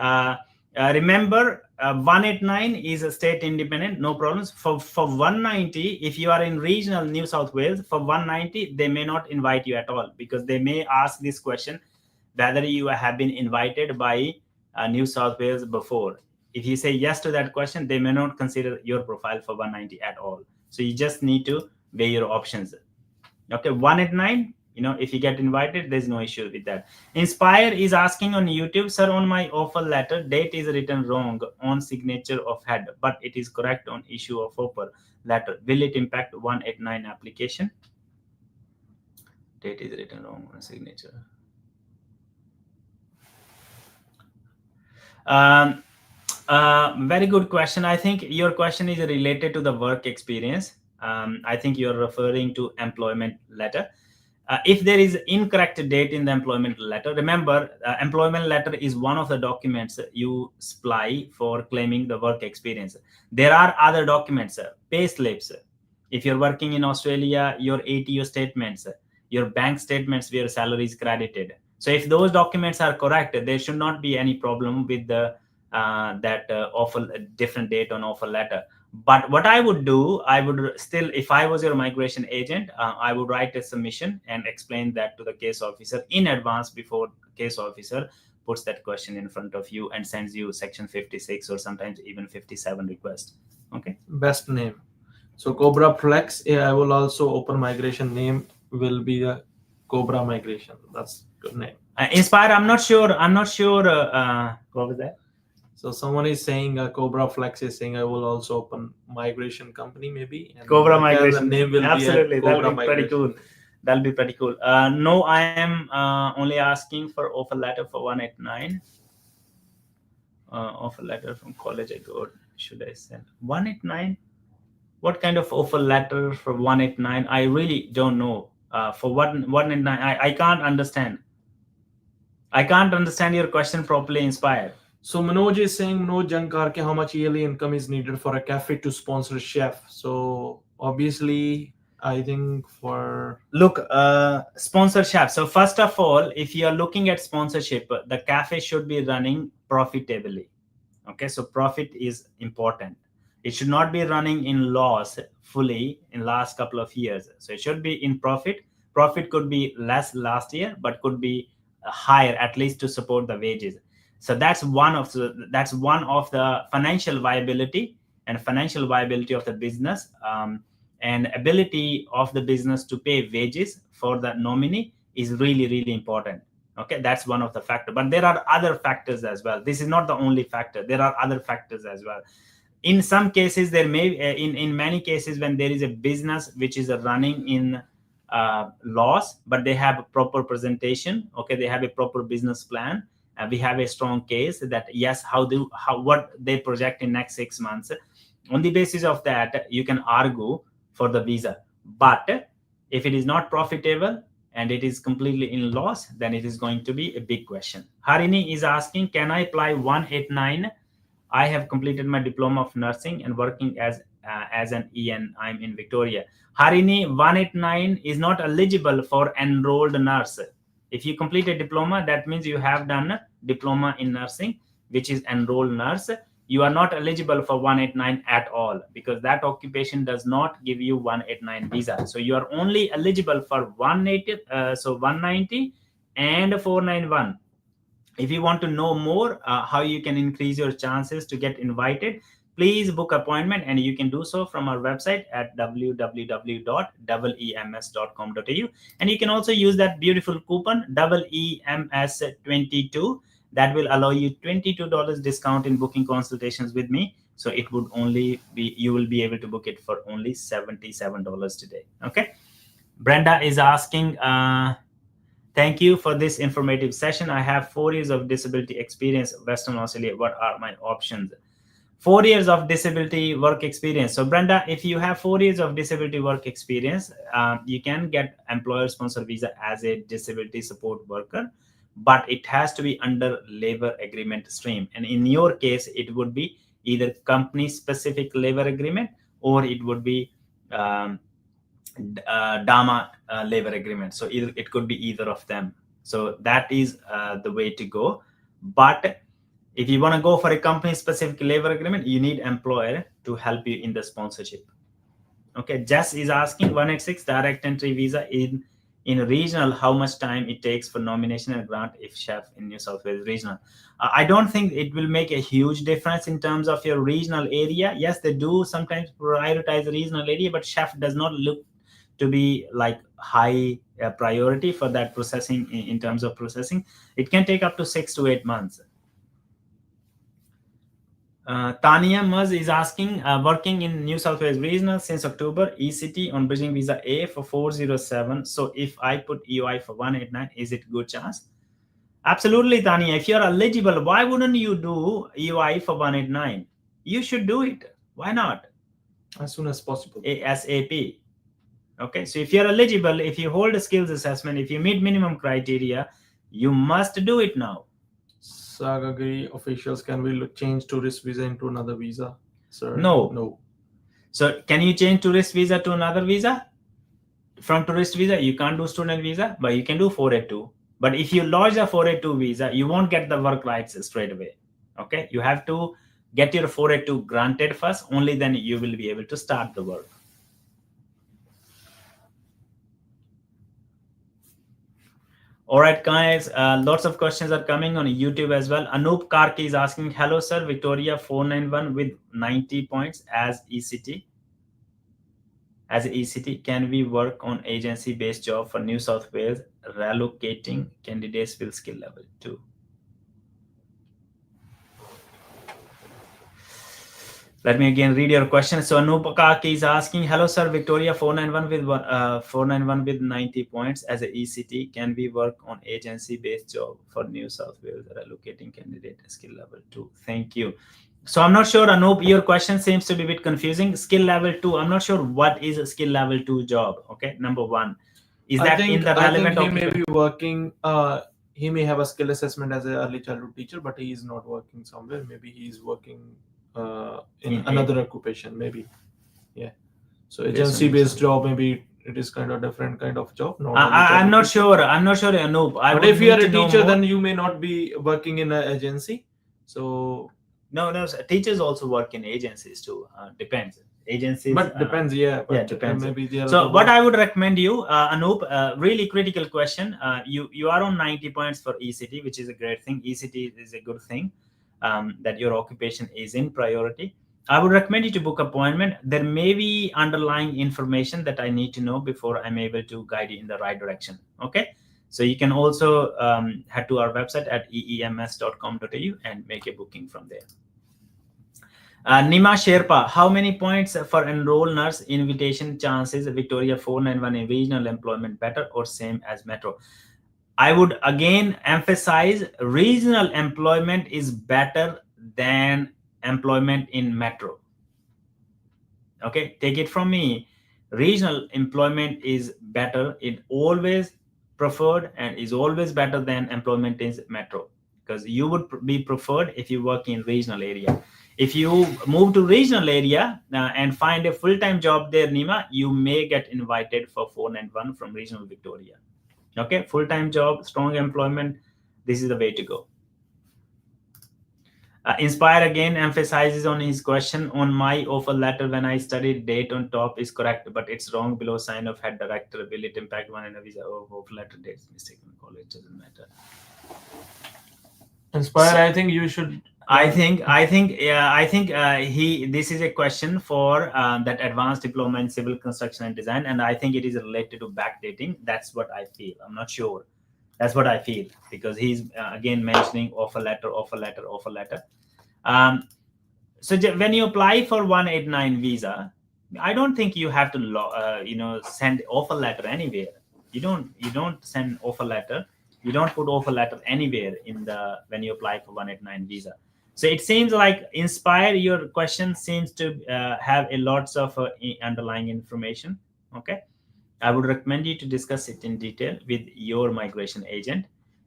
remember 189 is a state independent, no problems. For 190, if you are in regional New South Wales, for 190 they may not invite you at all, because they may ask this question whether you have been invited by New South Wales before. If you say yes to that question, they may not consider your profile for 190 at all. So you just need to weigh your options. Okay, 189, if you get invited, there's no issue with that. Inspire is asking on YouTube, sir, on my offer letter, date is written wrong on signature of head, but it is correct on issue of offer letter. Will it impact 189 application? Date is written wrong on signature. Very good question. I think your question is related to the work experience. I think you're referring to employment letter. If there is incorrect date in the employment letter, remember, employment letter is one of the documents you supply for claiming the work experience. There are other documents, pay slips. If you're working in Australia, your ATO statements, your bank statements where salary is credited. So if those documents are correct, there should not be any problem with the offer different date on offer letter. But what I would do, I would still, if I was your migration agent, I would write a submission and explain that to the case officer in advance before case officer puts that question in front of you and sends you section 56 or sometimes even 57 request. Okay. Best name. So Cobra Flex. I will also open migration name will be a Cobra Migration. That's good name. Inspire. I'm not sure. What was that? So someone is saying Cobra Flex is saying I will also open migration company maybe. And Cobra Migration name will absolutely. Be Cobra that'll be pretty cool. That'll be pretty cool. No, I am only asking for offer letter for 189. Offer letter from college I got. Should I send 189? What kind of offer letter for 189? I really don't know. For 189, I can't understand. I can't understand your question properly, Inspire. So Manoj is saying, Manoj Jankarke, how much yearly income is needed for a cafe to sponsor chef? So obviously, I think for sponsor chef. So first of all, if you are looking at sponsorship, the cafe should be running profitably. Okay, so profit is important. It should not be running in loss fully in last couple of years. So it should be in profit. Profit could be less last year, but could be higher, at least to support the wages. So that's one of the financial viability and financial viability of the business, and ability of the business to pay wages for the nominee is really, really important. Okay, that's one of the factors. But there are other factors as well. This is not the only factor. There are other factors as well. In some cases, there may in many cases when there is a business which is running in loss, but they have a proper presentation. Okay, they have a proper business plan. We have a strong case that yes, what they project in next 6 months. On the basis of that, you can argue for the visa. But if it is not profitable and it is completely in loss, then it is going to be a big question. Harini is asking, can I apply 189? I have completed my diploma of nursing and working as an EN. I'm in Victoria. Harini, 189 is not eligible for enrolled nurse. If you complete a diploma, that means you have done a diploma in nursing, which is enrolled nurse. You are not eligible for 189 at all, because that occupation does not give you 189 visa. So you are only eligible for 190 and 491. If you want to know more how you can increase your chances to get invited, please book appointment, and you can do so from our website at www.eems.com.au, and you can also use that beautiful coupon EEMS22. That will allow you $22 discount in booking consultations with me. So it would only be, you will be able to book it for only $77 today. Okay. Brenda is asking, thank you for this informative session. I have 4 years of disability experience in Western Australia. What are my options? 4 years of disability work experience. So Brenda, if you have 4 years of disability work experience, you can get employer sponsor visa as a disability support worker, but it has to be under labor agreement stream. And in your case, it would be either company specific labor agreement, or it would be DAMA labor agreement. So either, it could be either of them. So that is the way to go. But if you want to go for a company specific labor agreement, you need employer to help you in the sponsorship. Okay. Jess is asking 186 direct entry visa in regional, how much time it takes for nomination and grant if chef in New South Wales regional. I don't think it will make a huge difference in terms of your regional area. Yes, they do sometimes prioritize the regional area, but chef does not look to be like high priority for that processing. In terms of processing, it can take up to 6 to 8 months. Tania Muz is asking, working in New South Wales regional since October, ECT on bridging visa A for 407. So if I put EOI for 189, is it good chance? Absolutely, Tania. If you're eligible, why wouldn't you do EOI for 189? You should do it. Why not? As soon as possible. ASAP. Okay. So if you're eligible, if you hold a skills assessment, if you meet minimum criteria, you must do it now. Sagagiri officials, can we change tourist visa into another visa, sir? No. So can you change tourist visa to another visa? From tourist visa, you can't do student visa, but you can do 482. But if you lodge a 482 visa, you won't get the work rights straight away. Okay. You have to get your 482 granted first. Only then you will be able to start the work. All right, guys, lots of questions are coming on YouTube as well. Anup Karki is asking, hello, sir, Victoria 491 with 90 points as ECT. As ECT, can we work on agency-based job for New South Wales, relocating candidates with skill level 2? Let me again read your question. So Anup Kaki is asking, hello, sir, Victoria 491 with 90 points as a ECT. Can we work on agency-based job for New South Wales, relocating candidate skill level 2? Thank you. So I'm not sure, Anup, your question seems to be a bit confusing. Skill level 2, I'm not sure what is a skill level 2 job. Okay, number one. Is that in the relevant? I think he may be working, he may have a skill assessment as an early childhood teacher, but he is not working somewhere. Maybe he is working in another occupation, maybe. Yeah. So agency-based job, maybe it is kind of different kind of job. I'm not sure, Anup. But if you are a teacher, then you may not be working in an agency. So no, teachers also work in agencies too. Depends. Agencies, but depends. Depends. Maybe so what I would recommend you, Anup, really critical question. You are on 90 points for ECT, which is a great thing. ECT is a good thing. That your occupation is in priority. I would recommend you to book appointment. There may be underlying information that I need to know before I'm able to guide you in the right direction. Okay. So you can also head to our website at eems.com.au and make a booking from there. Nima Sherpa, how many points for enroll nurse invitation chances? Victoria 491 in regional employment better or same as metro? I would again emphasize regional employment is better than employment in metro. Okay, take it from me. Regional employment is better. It always preferred and is always better than employment in metro, because you would be preferred if you work in regional area. If you move to regional area and find a full-time job there, Nima, you may get invited for 491 from regional Victoria. Okay, full-time job, strong employment, this is the way to go. Inspire again emphasizes on his question, on my offer letter when I studied, date on top is correct, but it's wrong below sign of head director. Will it impact one in a visa? Offer letter dates mistaken, college doesn't matter. Inspire, I think you should I think this is a question for that advanced diploma in civil construction and design, and I think it is related to backdating. That's what I feel. I'm not sure. That's what I feel, because he's again mentioning offer letter, offer letter, offer letter. So when you apply for 189 visa, I don't think you have to send offer letter anywhere. You don't send offer letter. You don't put offer letter anywhere when you apply for 189 visa. So it seems like Inspire, your question seems to have a lots of underlying information. Okay, I would recommend you to discuss it in detail with your migration agent.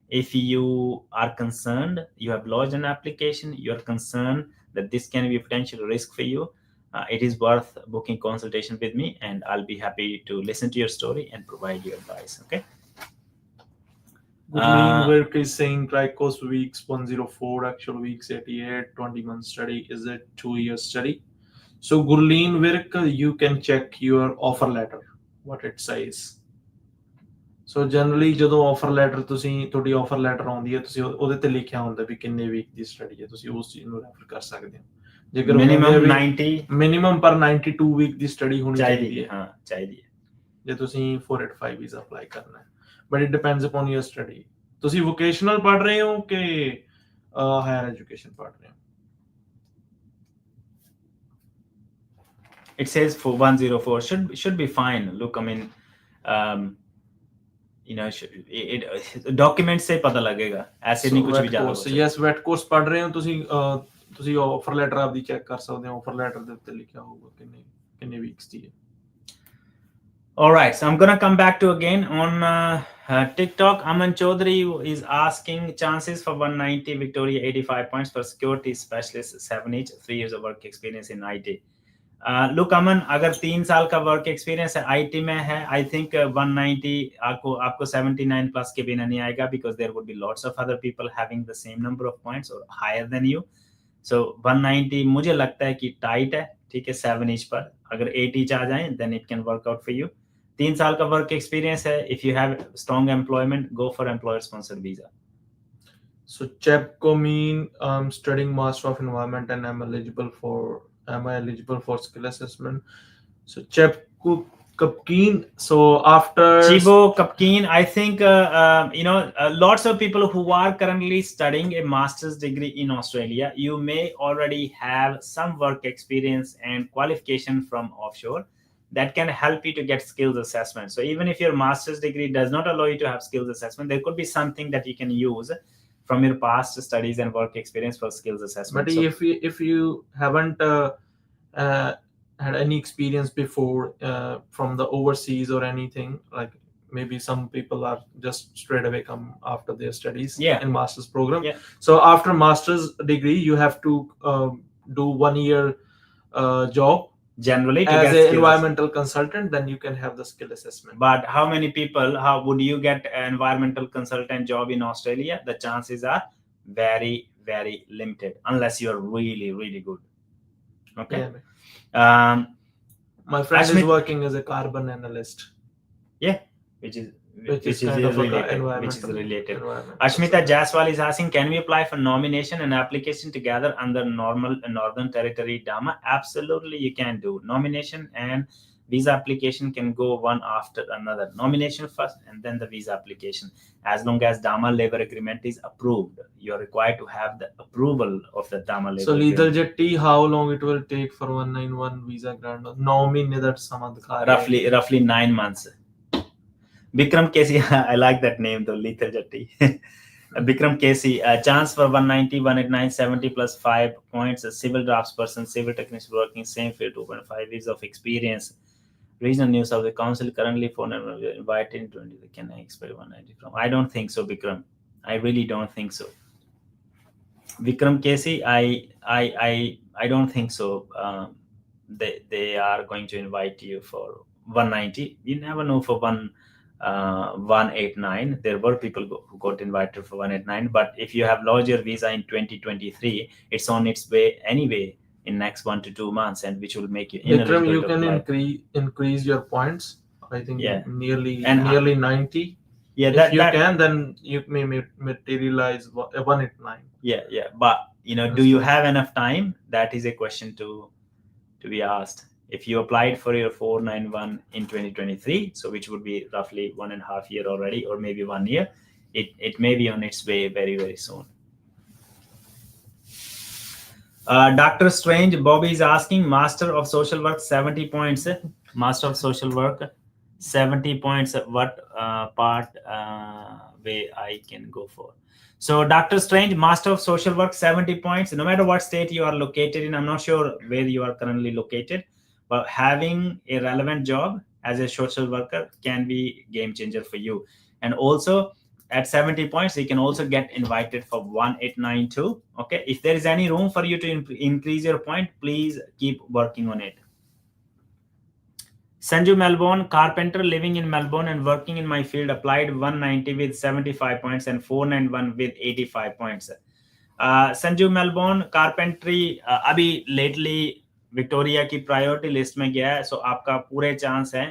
If you are concerned, you have lodged an application, you're concerned that this can be a potential risk for you, it is worth booking consultation with me, and I'll be happy to listen to your story and provide you advice. Okay. Gurleen Virk is saying Cricos weeks 104, actual weeks 88, 20-month study. Is it 2-year study? So Gurleen Virk, you can check your offer letter, what it says. So generally ਜਦੋਂ offer letter ਤੁਹਾਡੀ offer letter ਆਉਂਦੀ ਹੈ, ਤੁਸੀਂ ਉਹਦੇ ਤੇ ਲਿਖਿਆ ਹੁੰਦਾ ਵੀ ਕਿੰਨੇ ਵੀਕ ਦੀ ਸਟੱਡੀ ਹੈ, ਤੁਸੀਂ ਉਸ ਚੀਜ਼ ਨੂੰ ਰੈਫਰ ਕਰ ਸਕਦੇ ਹੋ। ਜੇਕਰ ਮਿਨੀਮਮ ਪਰ 92 ਵੀਕ ਦੀ ਸਟੱਡੀ ਹੋਣੀ ਚਾਹੀਦੀ ਹੈ। ਹਾਂ, ਚਾਹੀਦੀ ਹੈ ਜੇ ਤੁਸੀਂ 485 ਵੀਜ਼ਾ ਅਪਲਾਈ ਕਰਨਾ ਹੈ। But it depends upon your study. ਤੁਸੀਂ ਵੋਕੇਸ਼ਨਲ ਪੜ੍ਹ ਰਹੇ ਹੋ ਕਿ ਹਾਇਰ ਐਜੂਕੇਸ਼ਨ ਪੜ੍ਹ ਰਹੇ ਹੋ? It says for 104 should be fine. Look, I mean, document से पता लगेगा, ऐसे नहीं कुछ भी ज्यादा। यस, वेट कोर्स पढ़ रहे हो ਤੁਸੀਂ ਆਫਰ ਲੈਟਰ ਆਪਦੀ ਚੈੱਕ ਕਰ ਸਕਦੇ ਹੋ। ਆਫਰ ਲੈਟਰ ਦੇ ਉੱਤੇ ਲਿਖਿਆ ਹੋਊਗਾ ਕਿੰਨੇ ਵੀਕਸ ਦੀ ਹੈ। All right, so I'm gonna come back to again on TikTok. Aman Chaudhary is asking chances for 190 Victoria 85 points for security specialist 7 each, 3 years of work experience in IT. Look Aman, अगर 3 साल का work experience है, IT में है, I think 190 आपको 79 plus के बिना नहीं आएगा, because there would be lots of other people having the same number of points और हायर देन यू। सो 190 मुझे लगता है कि टाइट है, ठीक है। 7 ईच पर अगर 8 ईच आ जाए then it can work out for you. 3 साल का वर्क एक्सपीरियंस है, if you have strong employment, go for employer sponsored visa. So Chepco mean studying Master of Environment and am I eligible for skill assessment? So Chepco Kapkeen. So after Chibo Kapkeen, I think lots of people who are currently studying a master's degree in Australia, you may already have some work experience and qualification from offshore that can help you to get skills assessment. So even if your master's degree does not allow you to have skills assessment, there could be something that you can use from your past studies and work experience for skills assessment. But so, if you haven't had any experience before from the overseas or anything, like maybe some people are just straight away come after their studies in master's program. So after master's degree, you have to do 1 year job generally to as get an environmental consultant, then you can have the skill assessment. But how would you get an environmental consultant job in Australia? The chances are very, very limited unless you're really, really good. Okay. My friend is working as a carbon analyst. Which is related. Ashmita Jaswal is asking, can we apply for nomination and application together under Northern Territory DAMA? Absolutely, you can do. Nomination and visa application can go one after another. Nomination first and then the visa application. As long as DAMA labor agreement is approved, you're required to have the approval of the DAMA labor agreement. So Lethal Jetty, how long it will take for 191 visa grant? 9 महीने that samad roughly 9 months. Bikram Casey, I like that name though, Lethal Jetty. Bikram Casey, chance for 190, 189, 70 plus 5 points. A civil draftsperson, civil technician working same field, 2.5 years of experience. Regional News of the Council currently invited 20. Can I expect 190 from? I don't think so, Bikram. I really don't think so. Bikram Casey, I don't think so. They are going to invite you for 190. You never know for 189. There were people who got invited for 189, but if you have lodged your visa in 2023, it's on its way anyway in next 1 to 2 months, and which will make you ineligible. You can increase your points. I think nearly 90. If you can, then you may materialize 189. But do you have enough time? That is a question to be asked. If you applied for your 491 in 2023, so which would be roughly 1.5 year already, or maybe 1 year, it may be on its way very, very soon. Dr. Strange, Bobby is asking, Master of Social Work, 70 points. Master of Social Work, 70 points. What part way I can go for? So, Dr. Strange, Master of Social Work, 70 points. No matter what state you are located in, I'm not sure where you are currently located, but having a relevant job as a social worker can be game changer for you. And also, at 70 points, you can also get invited for 1892. Okay, if there is any room for you to increase your point, please keep working on it. Sanju Melbourne, carpenter living in Melbourne and working in my field, applied 190 with 75 points and 491 with 85 points. Sanju Melbourne, carpentry अभी lately Victoria की priority list में गया है, सो आपका पूरे chance है,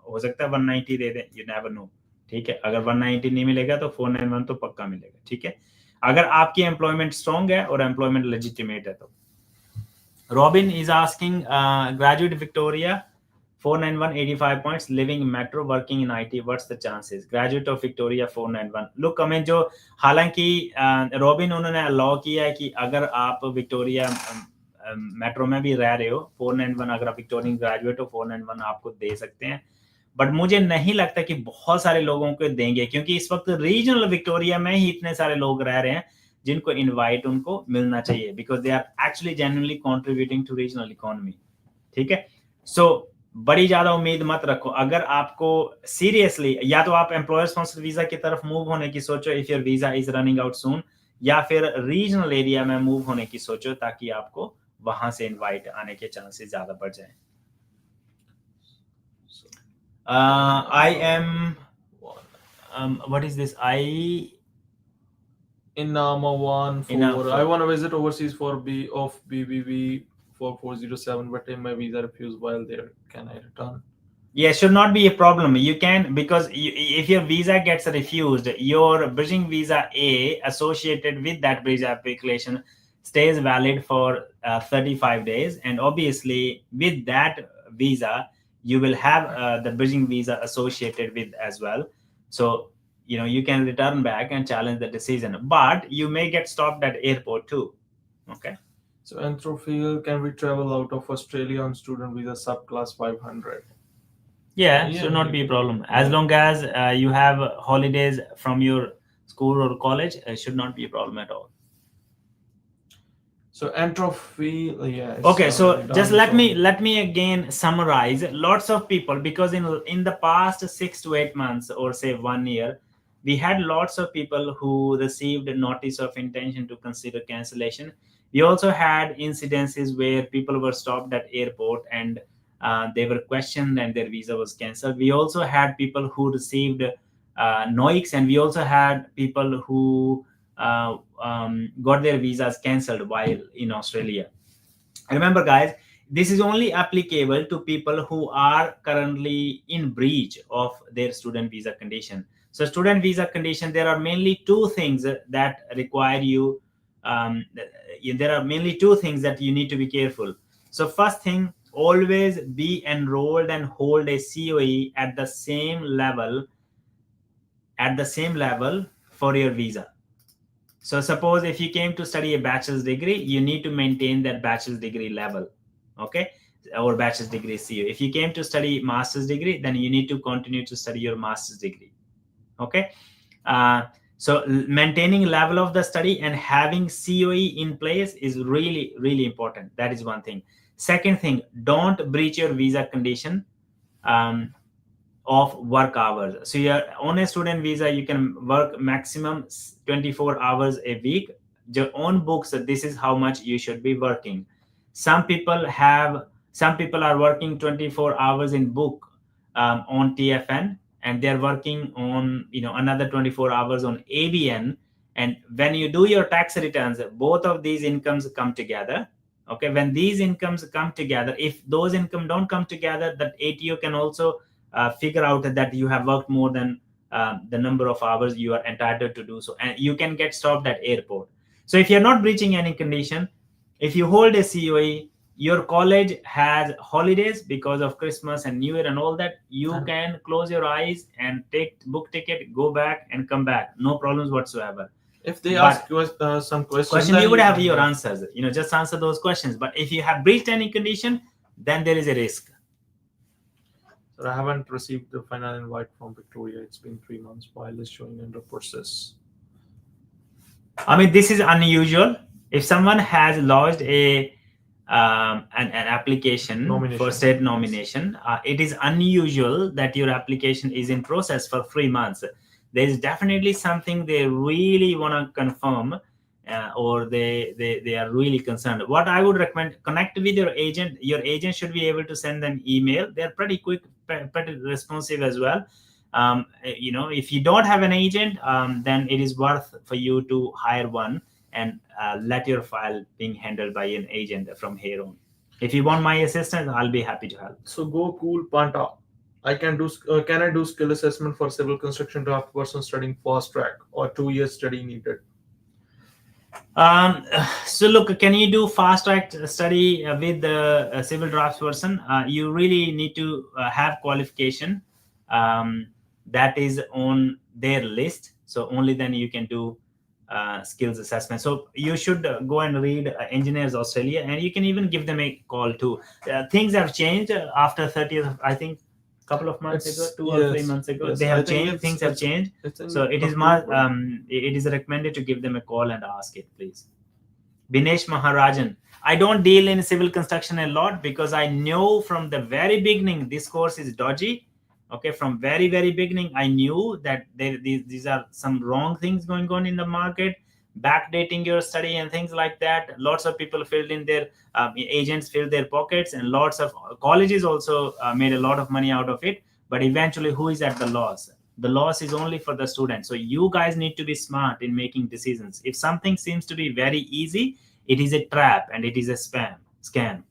हो सकता है 190 दे दें, यू नेवर नो. ठीक है, अगर 190 नहीं मिलेगा तो 491 तो पक्का मिलेगा. ठीक है, अगर आपकी एम्प्लॉयमेंट स्ट्रॉन्ग है और एम्प्लॉयमेंट लेजिटिमेट है तो. Robin is asking, graduate Victoria, 491, 85 points, living in metro, working in IT, what's the chances? Graduate of Victoria, 491. Look, हमें जो हालांकि रॉबिन उन्होंने अलाउ किया है कि अगर आप विक्टोरिया मेट्रो में भी रह रहे हो, 491 अगर आप विक्टोरियन ग्रेजुएट हो, 491 आपको दे सकते हैं. बट मुझे नहीं लगता कि बहुत सारे लोगों को देंगे, क्योंकि इस वक्त रीजनल विक्टोरिया में ही इतने सारे लोग रह रहे हैं जिनको इनवाइट उनको मिलना चाहिए, because they are actually genuinely contributing to regional economy. ठीक है, सो बड़ी ज्यादा उम्मीद मत रखो. अगर आपको सीरियसली, या तो आप एम्प्लॉयर स्पॉन्सर्ड वीजा की तरफ मूव होने की सोचो if your visa is running out soon, या फिर रीजनल एरिया में मूव होने की सोचो ताकि आपको वहां से इनवाइट आने के चांसेस ज्यादा बढ़ जाएं. I am what is this? Inama 1 for Inama. I want to visit overseas for BBB 4407, but if my visa refused while there, can I return? Yeah, should not be a problem. You can, because if your visa gets refused, your bridging visa A associated with that bridge application stays valid for 35 days, and obviously with that visa you will have the bridging visa associated with as well. So you can return back and challenge the decision, but you may get stopped at airport too. Okay. So Anthrophil, can we travel out of Australia on student visa subclass 500? Yeah, should not be a problem. As long as you have holidays from your school or college, it should not be a problem at all. So Anthrophil, yeah. Okay, so just let me again summarize. Lots of people, because in the past 6 to 8 months, or say 1 year, we had lots of people who received a notice of intention to consider cancellation. We also had incidences where people were stopped at airport and they were questioned and their visa was cancelled. We also had people who received NOICs, and we also had people who got their visas cancelled while in Australia. Remember, guys, this is only applicable to people who are currently in breach of their student visa condition. So student visa condition, there are mainly two things that require you. There are mainly two things that you need to be careful. So first thing, always be enrolled and hold a COE at the same level for your visa. So suppose if you came to study a bachelor's degree, you need to maintain that bachelor's degree level, okay, or bachelor's degree COE. If you came to study master's degree, then you need to continue to study your master's degree, okay. So maintaining level of the study and having COE in place is really, really important. That is one thing. Second thing, don't breach your visa condition of work hours. So you're on a student visa, you can work maximum 24 hours a week. Your own books, this is how much you should be working. Some people are working 24 hours in book on TFN, and they're working on another 24 hours on ABN. And when you do your tax returns, both of these incomes come together. Okay, when these incomes come together, if those income don't come together, that ATO can also figure out that you have worked more than the number of hours you are entitled to do so, and you can get stopped at airport. So if you're not breaching any condition, if you hold a COE, your college has holidays because of Christmas and New Year and all that, you can close your eyes and take book ticket, go back and come back, no problems whatsoever. If they But ask you some questions, question, then you would you have can- your answers, just answer those questions. But if you have breached any condition, then there is a risk. Sir, I haven't received the final invite from Victoria. It's been 3 months. File is showing under process. I mean, this is unusual. If someone has lodged an application Nomination. for state nomination, it is unusual that your application is in process for 3 months. There is definitely something they really want to confirm, or they are really concerned. What I would recommend, connect with your agent. Your agent should be able to send an email. They're pretty quick, pretty responsive as well. If you don't have an agent, then it is worth for you to hire one and let your file being handled by an agent from here on. If you want my assistance, I'll be happy to help. So go cool Panta. Can I do skill assessment for civil construction draft person studying fast track or 2 years study needed? So look, can you do fast track study with the civil drafts person? You really need to have qualification that is on their list. So only then you can do skills assessment. So you should go and read Engineers Australia, and you can even give them a call too. Things have changed after 30th, I think, couple of months ago, 2 or 3 months ago. Yes, They I have think changed. Things have changed. So it is it is recommended to give them a call and ask it, please. Binesh Maharajan. I don't deal in civil construction a lot because I know from the very beginning this course is dodgy. Okay, from very beginning, I knew that these are some wrong things going on in the market, backdating your study and things like that. Lots of people filled in their agents filled their pockets, and lots of colleges also made a lot of money out of it. But eventually, who is at the loss? The loss is only for the student. So you guys need to be smart in making decisions. If something seems to be very easy, it is a trap and it is a scam.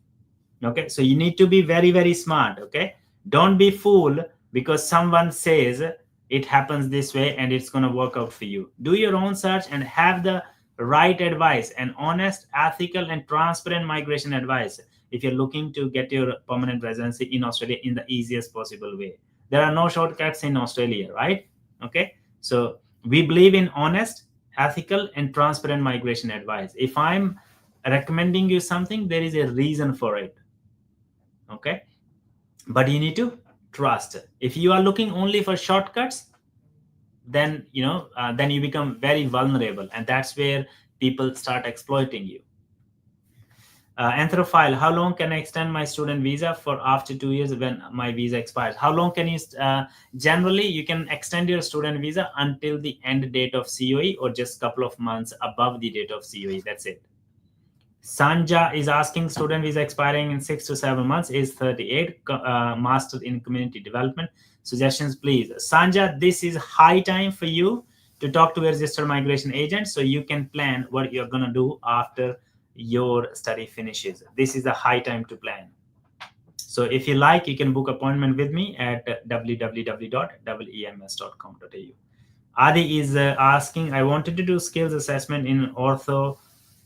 Okay, so you need to be very smart. Okay, don't be fooled because someone says it happens this way and it's going to work out for you. Do your own search and have the right advice and honest, ethical, and transparent migration advice if you're looking to get your permanent residency in Australia in the easiest possible way. There are no shortcuts in Australia, right? Okay, so we believe in honest, ethical, and transparent migration advice. If I'm recommending you something, there is a reason for it. Okay, but you need to trust. If you are looking only for shortcuts, then then you become very vulnerable, and that's where people start exploiting you. Anthrophile, how long can I extend my student visa for after 2 years when my visa expires? How long can you generally you can extend your student visa until the end date of COE or just couple of months above the date of COE. That's it. Sanja is asking, student visa expiring in 6 to 7 months, is 38, master in community development. Suggestions, please. Sanja, this is high time for you to talk to a registered migration agent so you can plan what you're going to do after your study finishes. This is the high time to plan. So if you like, you can book appointment with me at www.ems.com.au. Adi is asking, I wanted to do skills assessment in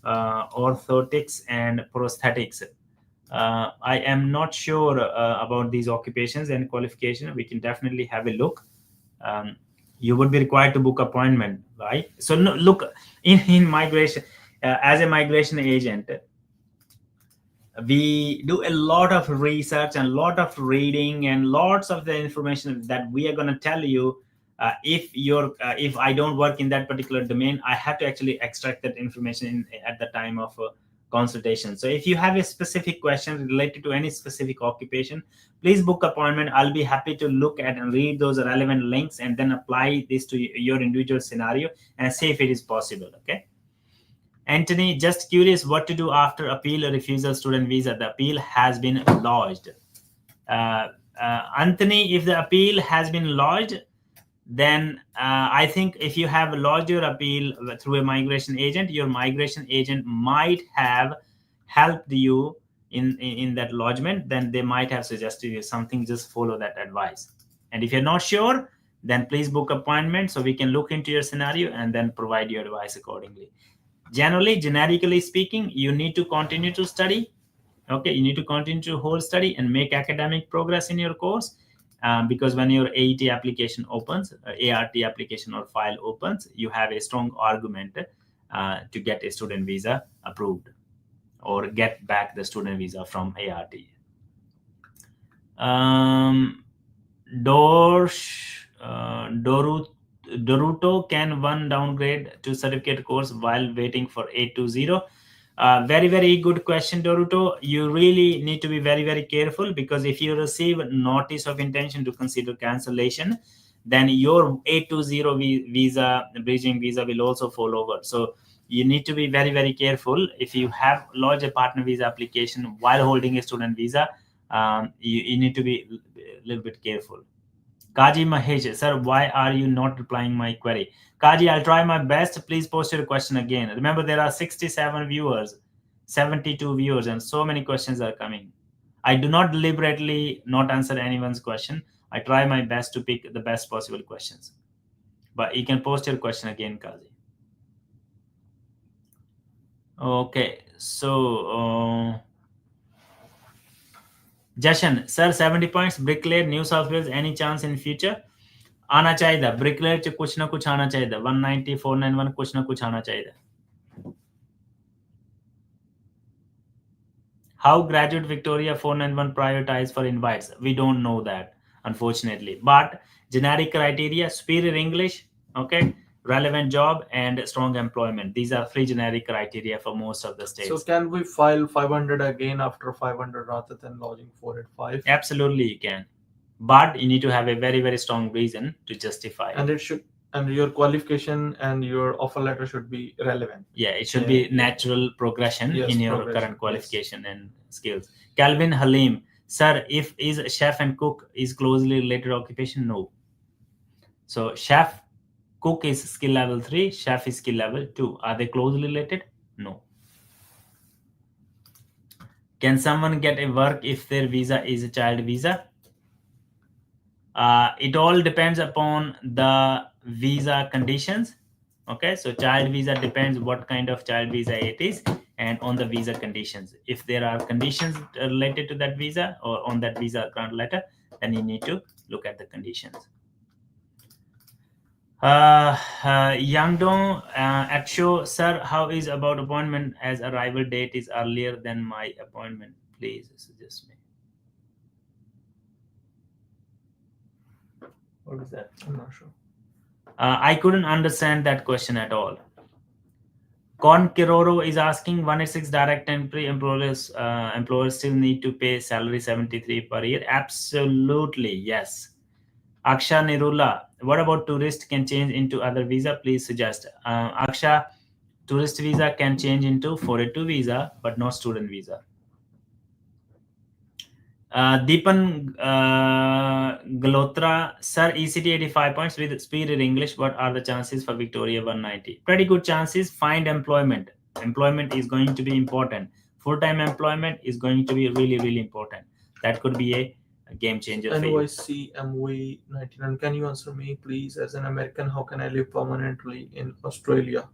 orthotics and prosthetics. I am not sure about these occupations and qualification. We can definitely have a look. You would be required to book appointment, right? So no, look, in migration, as a migration agent, we do a lot of research and a lot of reading and lots of the information that we are going to tell you. If I don't work in that particular domain, I have to actually extract that information at the time of consultation. So if you have a specific question related to any specific occupation, please book appointment. I'll be happy to look at and read those relevant links and then apply this to your individual scenario and see if it is possible. Okay. Anthony, just curious what to do after appeal or refusal student visa. The appeal has been lodged. Anthony, if the appeal has been lodged, then I think if you have lodged your appeal through a migration agent, your migration agent might have helped you in that lodgement. Then they might have suggested you something. Just follow that advice. And if you're not sure, then please book appointment so we can look into your scenario and then provide you advice accordingly. Generally, generically speaking, you need to continue to study. Okay, you need to continue to whole study and make academic progress in your course, because when your AET application opens, ART application or file opens, you have a strong argument to get a student visa approved or get back the student visa from ART. Doruto, can one downgrade to certificate course while waiting for 820? Very, very good question, Doruto. You really need to be very, very careful, because if you receive notice of intention to consider cancellation, then your 820 visa, bridging visa, will also fall over. So you need to be very, very careful. If you have lodged a partner visa application while holding a student visa, you need to be a little bit careful. Kaji Mahesh, sir, why are you not replying my query? Kaji, I'll try my best. Please post your question again. Remember, there are 67 viewers, 72 viewers, and so many questions are coming. I do not deliberately not answer anyone's question. I try my best to pick the best possible questions. But you can post your question again, Kaji. Okay, so Jashan, sir, 70 points, bricklayer, New South Wales, any chance in future? आना चाहिए bricklayer च कुछ ना कुछ आना चाहिए 190 491 कुछ ना कुछ आना चाहिए. How graduate Victoria 491 prioritize for invites? We don't know that, unfortunately. But generic criteria: superior English, okay, relevant job, and strong employment. These are three generic criteria for most of the states. So can we file 500 again after 500 rather than lodging 485? Absolutely, you can. But you need to have a very, very strong reason to justify And it should, and your qualification and your offer letter should be relevant. Yeah, it should be natural progression in your current qualification and skills. Calvin Halim, sir, if is chef and cook is closely related occupation? No. So chef, cook is skill level 3, chef is skill level 2. Are they closely related? No. Can someone get a work if their visa is a child visa? It all depends upon the visa conditions. Okay, so child visa depends what kind of child visa it is, and on the visa conditions. If there are conditions related to that visa or on that visa grant letter, then you need to look at the conditions. Yangdong at show, sir, how is about appointment as arrival date is earlier than my appointment? Please suggest me. What is that? I'm not sure. I couldn't understand that question at all. Con Kiroro is asking 186 direct entry employers still need to pay salary 73 per year. Absolutely, yes. Aksha Nirula, what about tourist can change into other visa? Please suggest. Aksha, tourist visa can change into 482 visa, but not student visa. Deepan Galotra, sir, ECT 85 points with superior English. What are the chances for Victoria 190? Pretty good chances. Find employment. Employment is going to be important. Full-time employment is going to be really, really important. That could be a game changer for you. NYC MV99. Can you answer me, please? As an American, how can I live permanently in Australia?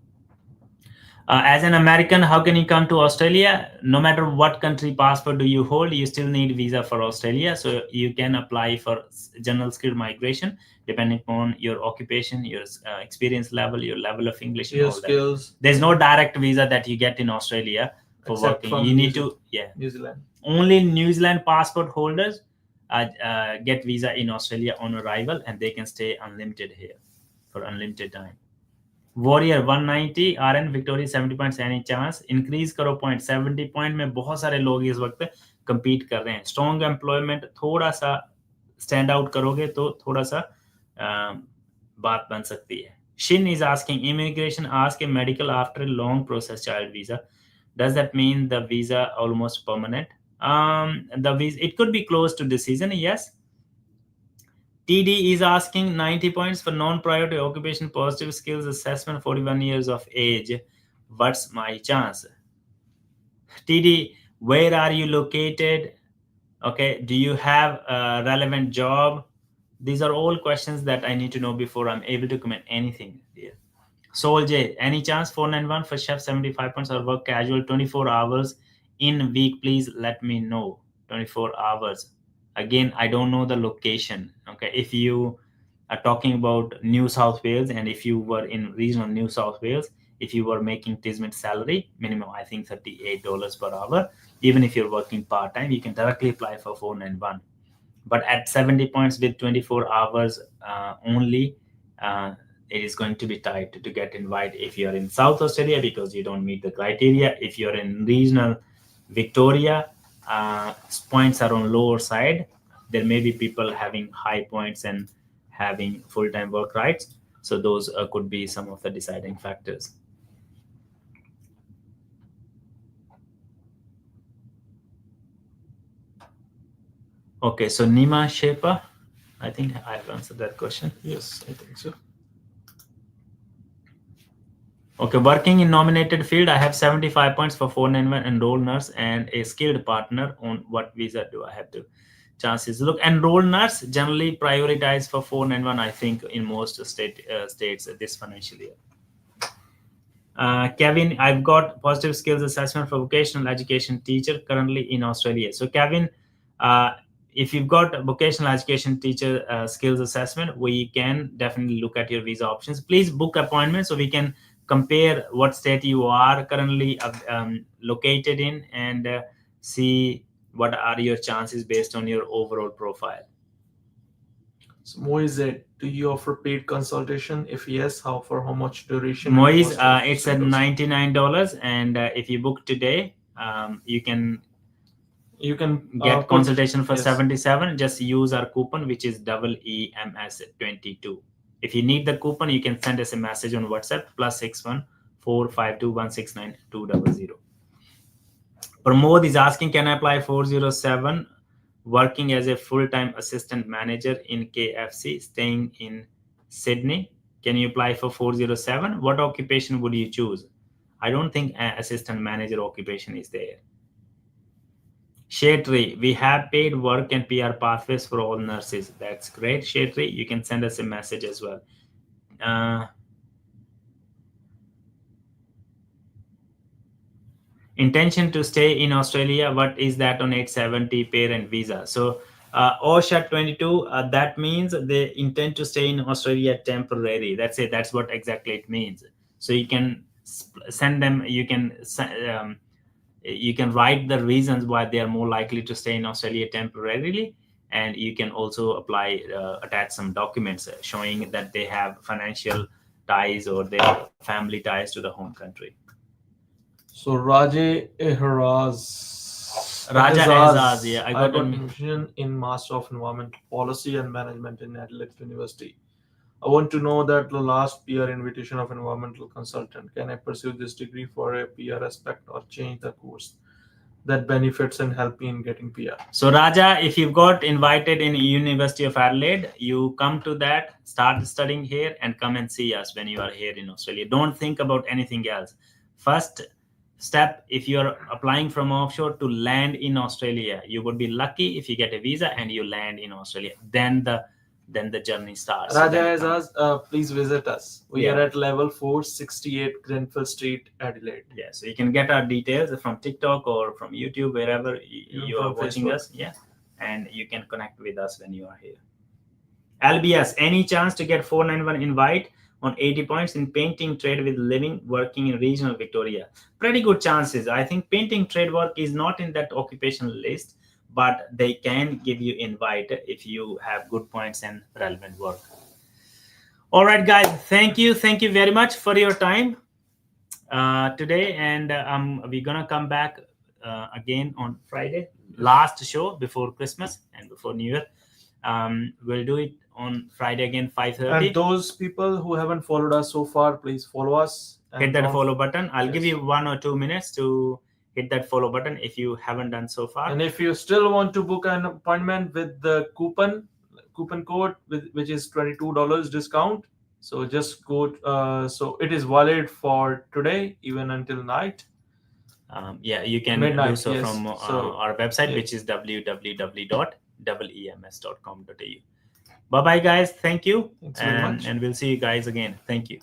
As an American, how can you come to Australia? No matter what country passport do you hold, you still need visa for Australia. So you can apply for general skill migration depending on your occupation, your experience level, your level of English, and Your all skills. that. There's no direct visa that you get in Australia for Except working. from You need New to, New Zealand. only New Zealand passport holders get visa in Australia on arrival, and they can stay unlimited here for unlimited time. Warrior 190 RN Victoria 70 points any chance? Increase करो point. 70 point में बहुत सारे लोग इस वक्त compete कर रहे हैं. Strong employment थोड़ा सा stand out करोगे तो थोड़ा सा बात बन सकती है. Shin is asking, immigration ask a medical after a long process child visa. Does that mean the visa almost permanent? The visa, it could be close to decision, yes. TD is asking 90 points for non-priority occupation positive skills assessment, 41 years of age. What's my chance? TD, where are you located? Okay, do you have a relevant job? These are all questions that I need to know before I'm able to comment anything here. Soul J, any chance 491 for chef 75 points or work casual 24 hours in week? Please let me know. 24 hours. Again, I don't know the location. Okay, if you are talking about New South Wales and if you were in regional New South Wales, if you were making Tismit salary minimum, I think $38 per hour. Even if you're working part time, you can directly apply for 491. But at 70 points with 24 hours only, it is going to be tight to get invite if you're in South Australia because you don't meet the criteria. If you're in regional Victoria, points are on lower side. There may be people having high points and having full-time work rights. So those could be some of the deciding factors. Okay, so Nima Shepa, I think I've answered that question. Yes, I think so. Okay, working in nominated field, I have 75 points for 491 enrolled nurse and a skilled partner. On what visa do I have to? Chances. Look, enrolled nurse generally prioritize for 491, I think, in most states this financial year. Kevin, I've got positive skills assessment for vocational education teacher currently in Australia. So Kevin, if you've got a vocational education teacher skills assessment, we can definitely look at your visa options. Please book appointments so we can compare what state you are currently located in and see what are your chances based on your overall profile. So Moise, do you offer paid consultation? If yes, for how much duration? Moise, it's at $99, and if you book today, you can get consultation for 77. Just use our coupon, which is EEMS22. If you need the coupon, you can send us a message on WhatsApp +61 452 169 200. Pramod is asking, can I apply 407 working as a full-time assistant manager in KFC staying in Sydney? Can you apply for 407? What occupation would you choose? I don't think an assistant manager occupation is there. Shetri, we have paid work and PR pathways for all nurses. That's great, Shetri. You can send us a message as well. Intention to stay in Australia, what is that on 870 parent visa? So OSHA 22, that means they intend to stay in Australia temporary. That's it. That's what exactly it means. So you can send them, you can write the reasons why they are more likely to stay in Australia temporarily, and you can also apply, attach some documents showing that they have financial ties or their family ties to the home country. So Raja Ehraz, yeah, I got admission in Master of Environmental Policy and Management in Adelaide University. I want to know that the last PR invitation of environmental consultant. Can I pursue this degree for a PR aspect or change the course that benefits and help me in getting PR? So Raja, if you've got invited in University of Adelaide, you come to that, start studying here and come and see us when you are here in Australia. Don't think about anything else. First step, if you're applying from offshore to land in Australia, you would be lucky if you get a visa and you land in Australia. Then the journey starts. Raja has asked, please visit us. We are at level 468 Grenfell Street, Adelaide. Yeah, so you can get our details from TikTok or from YouTube, wherever you are watching Facebook. Us. Yeah, and you can connect with us when you are here. LBS, any chance to get 491 invite on 80 points in painting trade with living working in regional Victoria? Pretty good chances. I think painting trade work is not in that occupational list, but they can give you invite if you have good points and relevant work. All right, guys, thank you very much for your time today, and we're gonna come back again on Friday, last show before Christmas and before New Year. We'll do it on Friday again, 5:30. And those people who haven't followed us so far, please follow us. Hit that follow button. I'll give you 1 or 2 minutes to hit that follow button if you haven't done so far. And if you still want to book an appointment with the coupon code, which is $22 discount, so just go. So it is valid for today, even until night. Yeah, you can do so from our website, which is www.eems.com.au. Bye bye, guys. Thank you. Thanks very much. And we'll see you guys again. Thank you.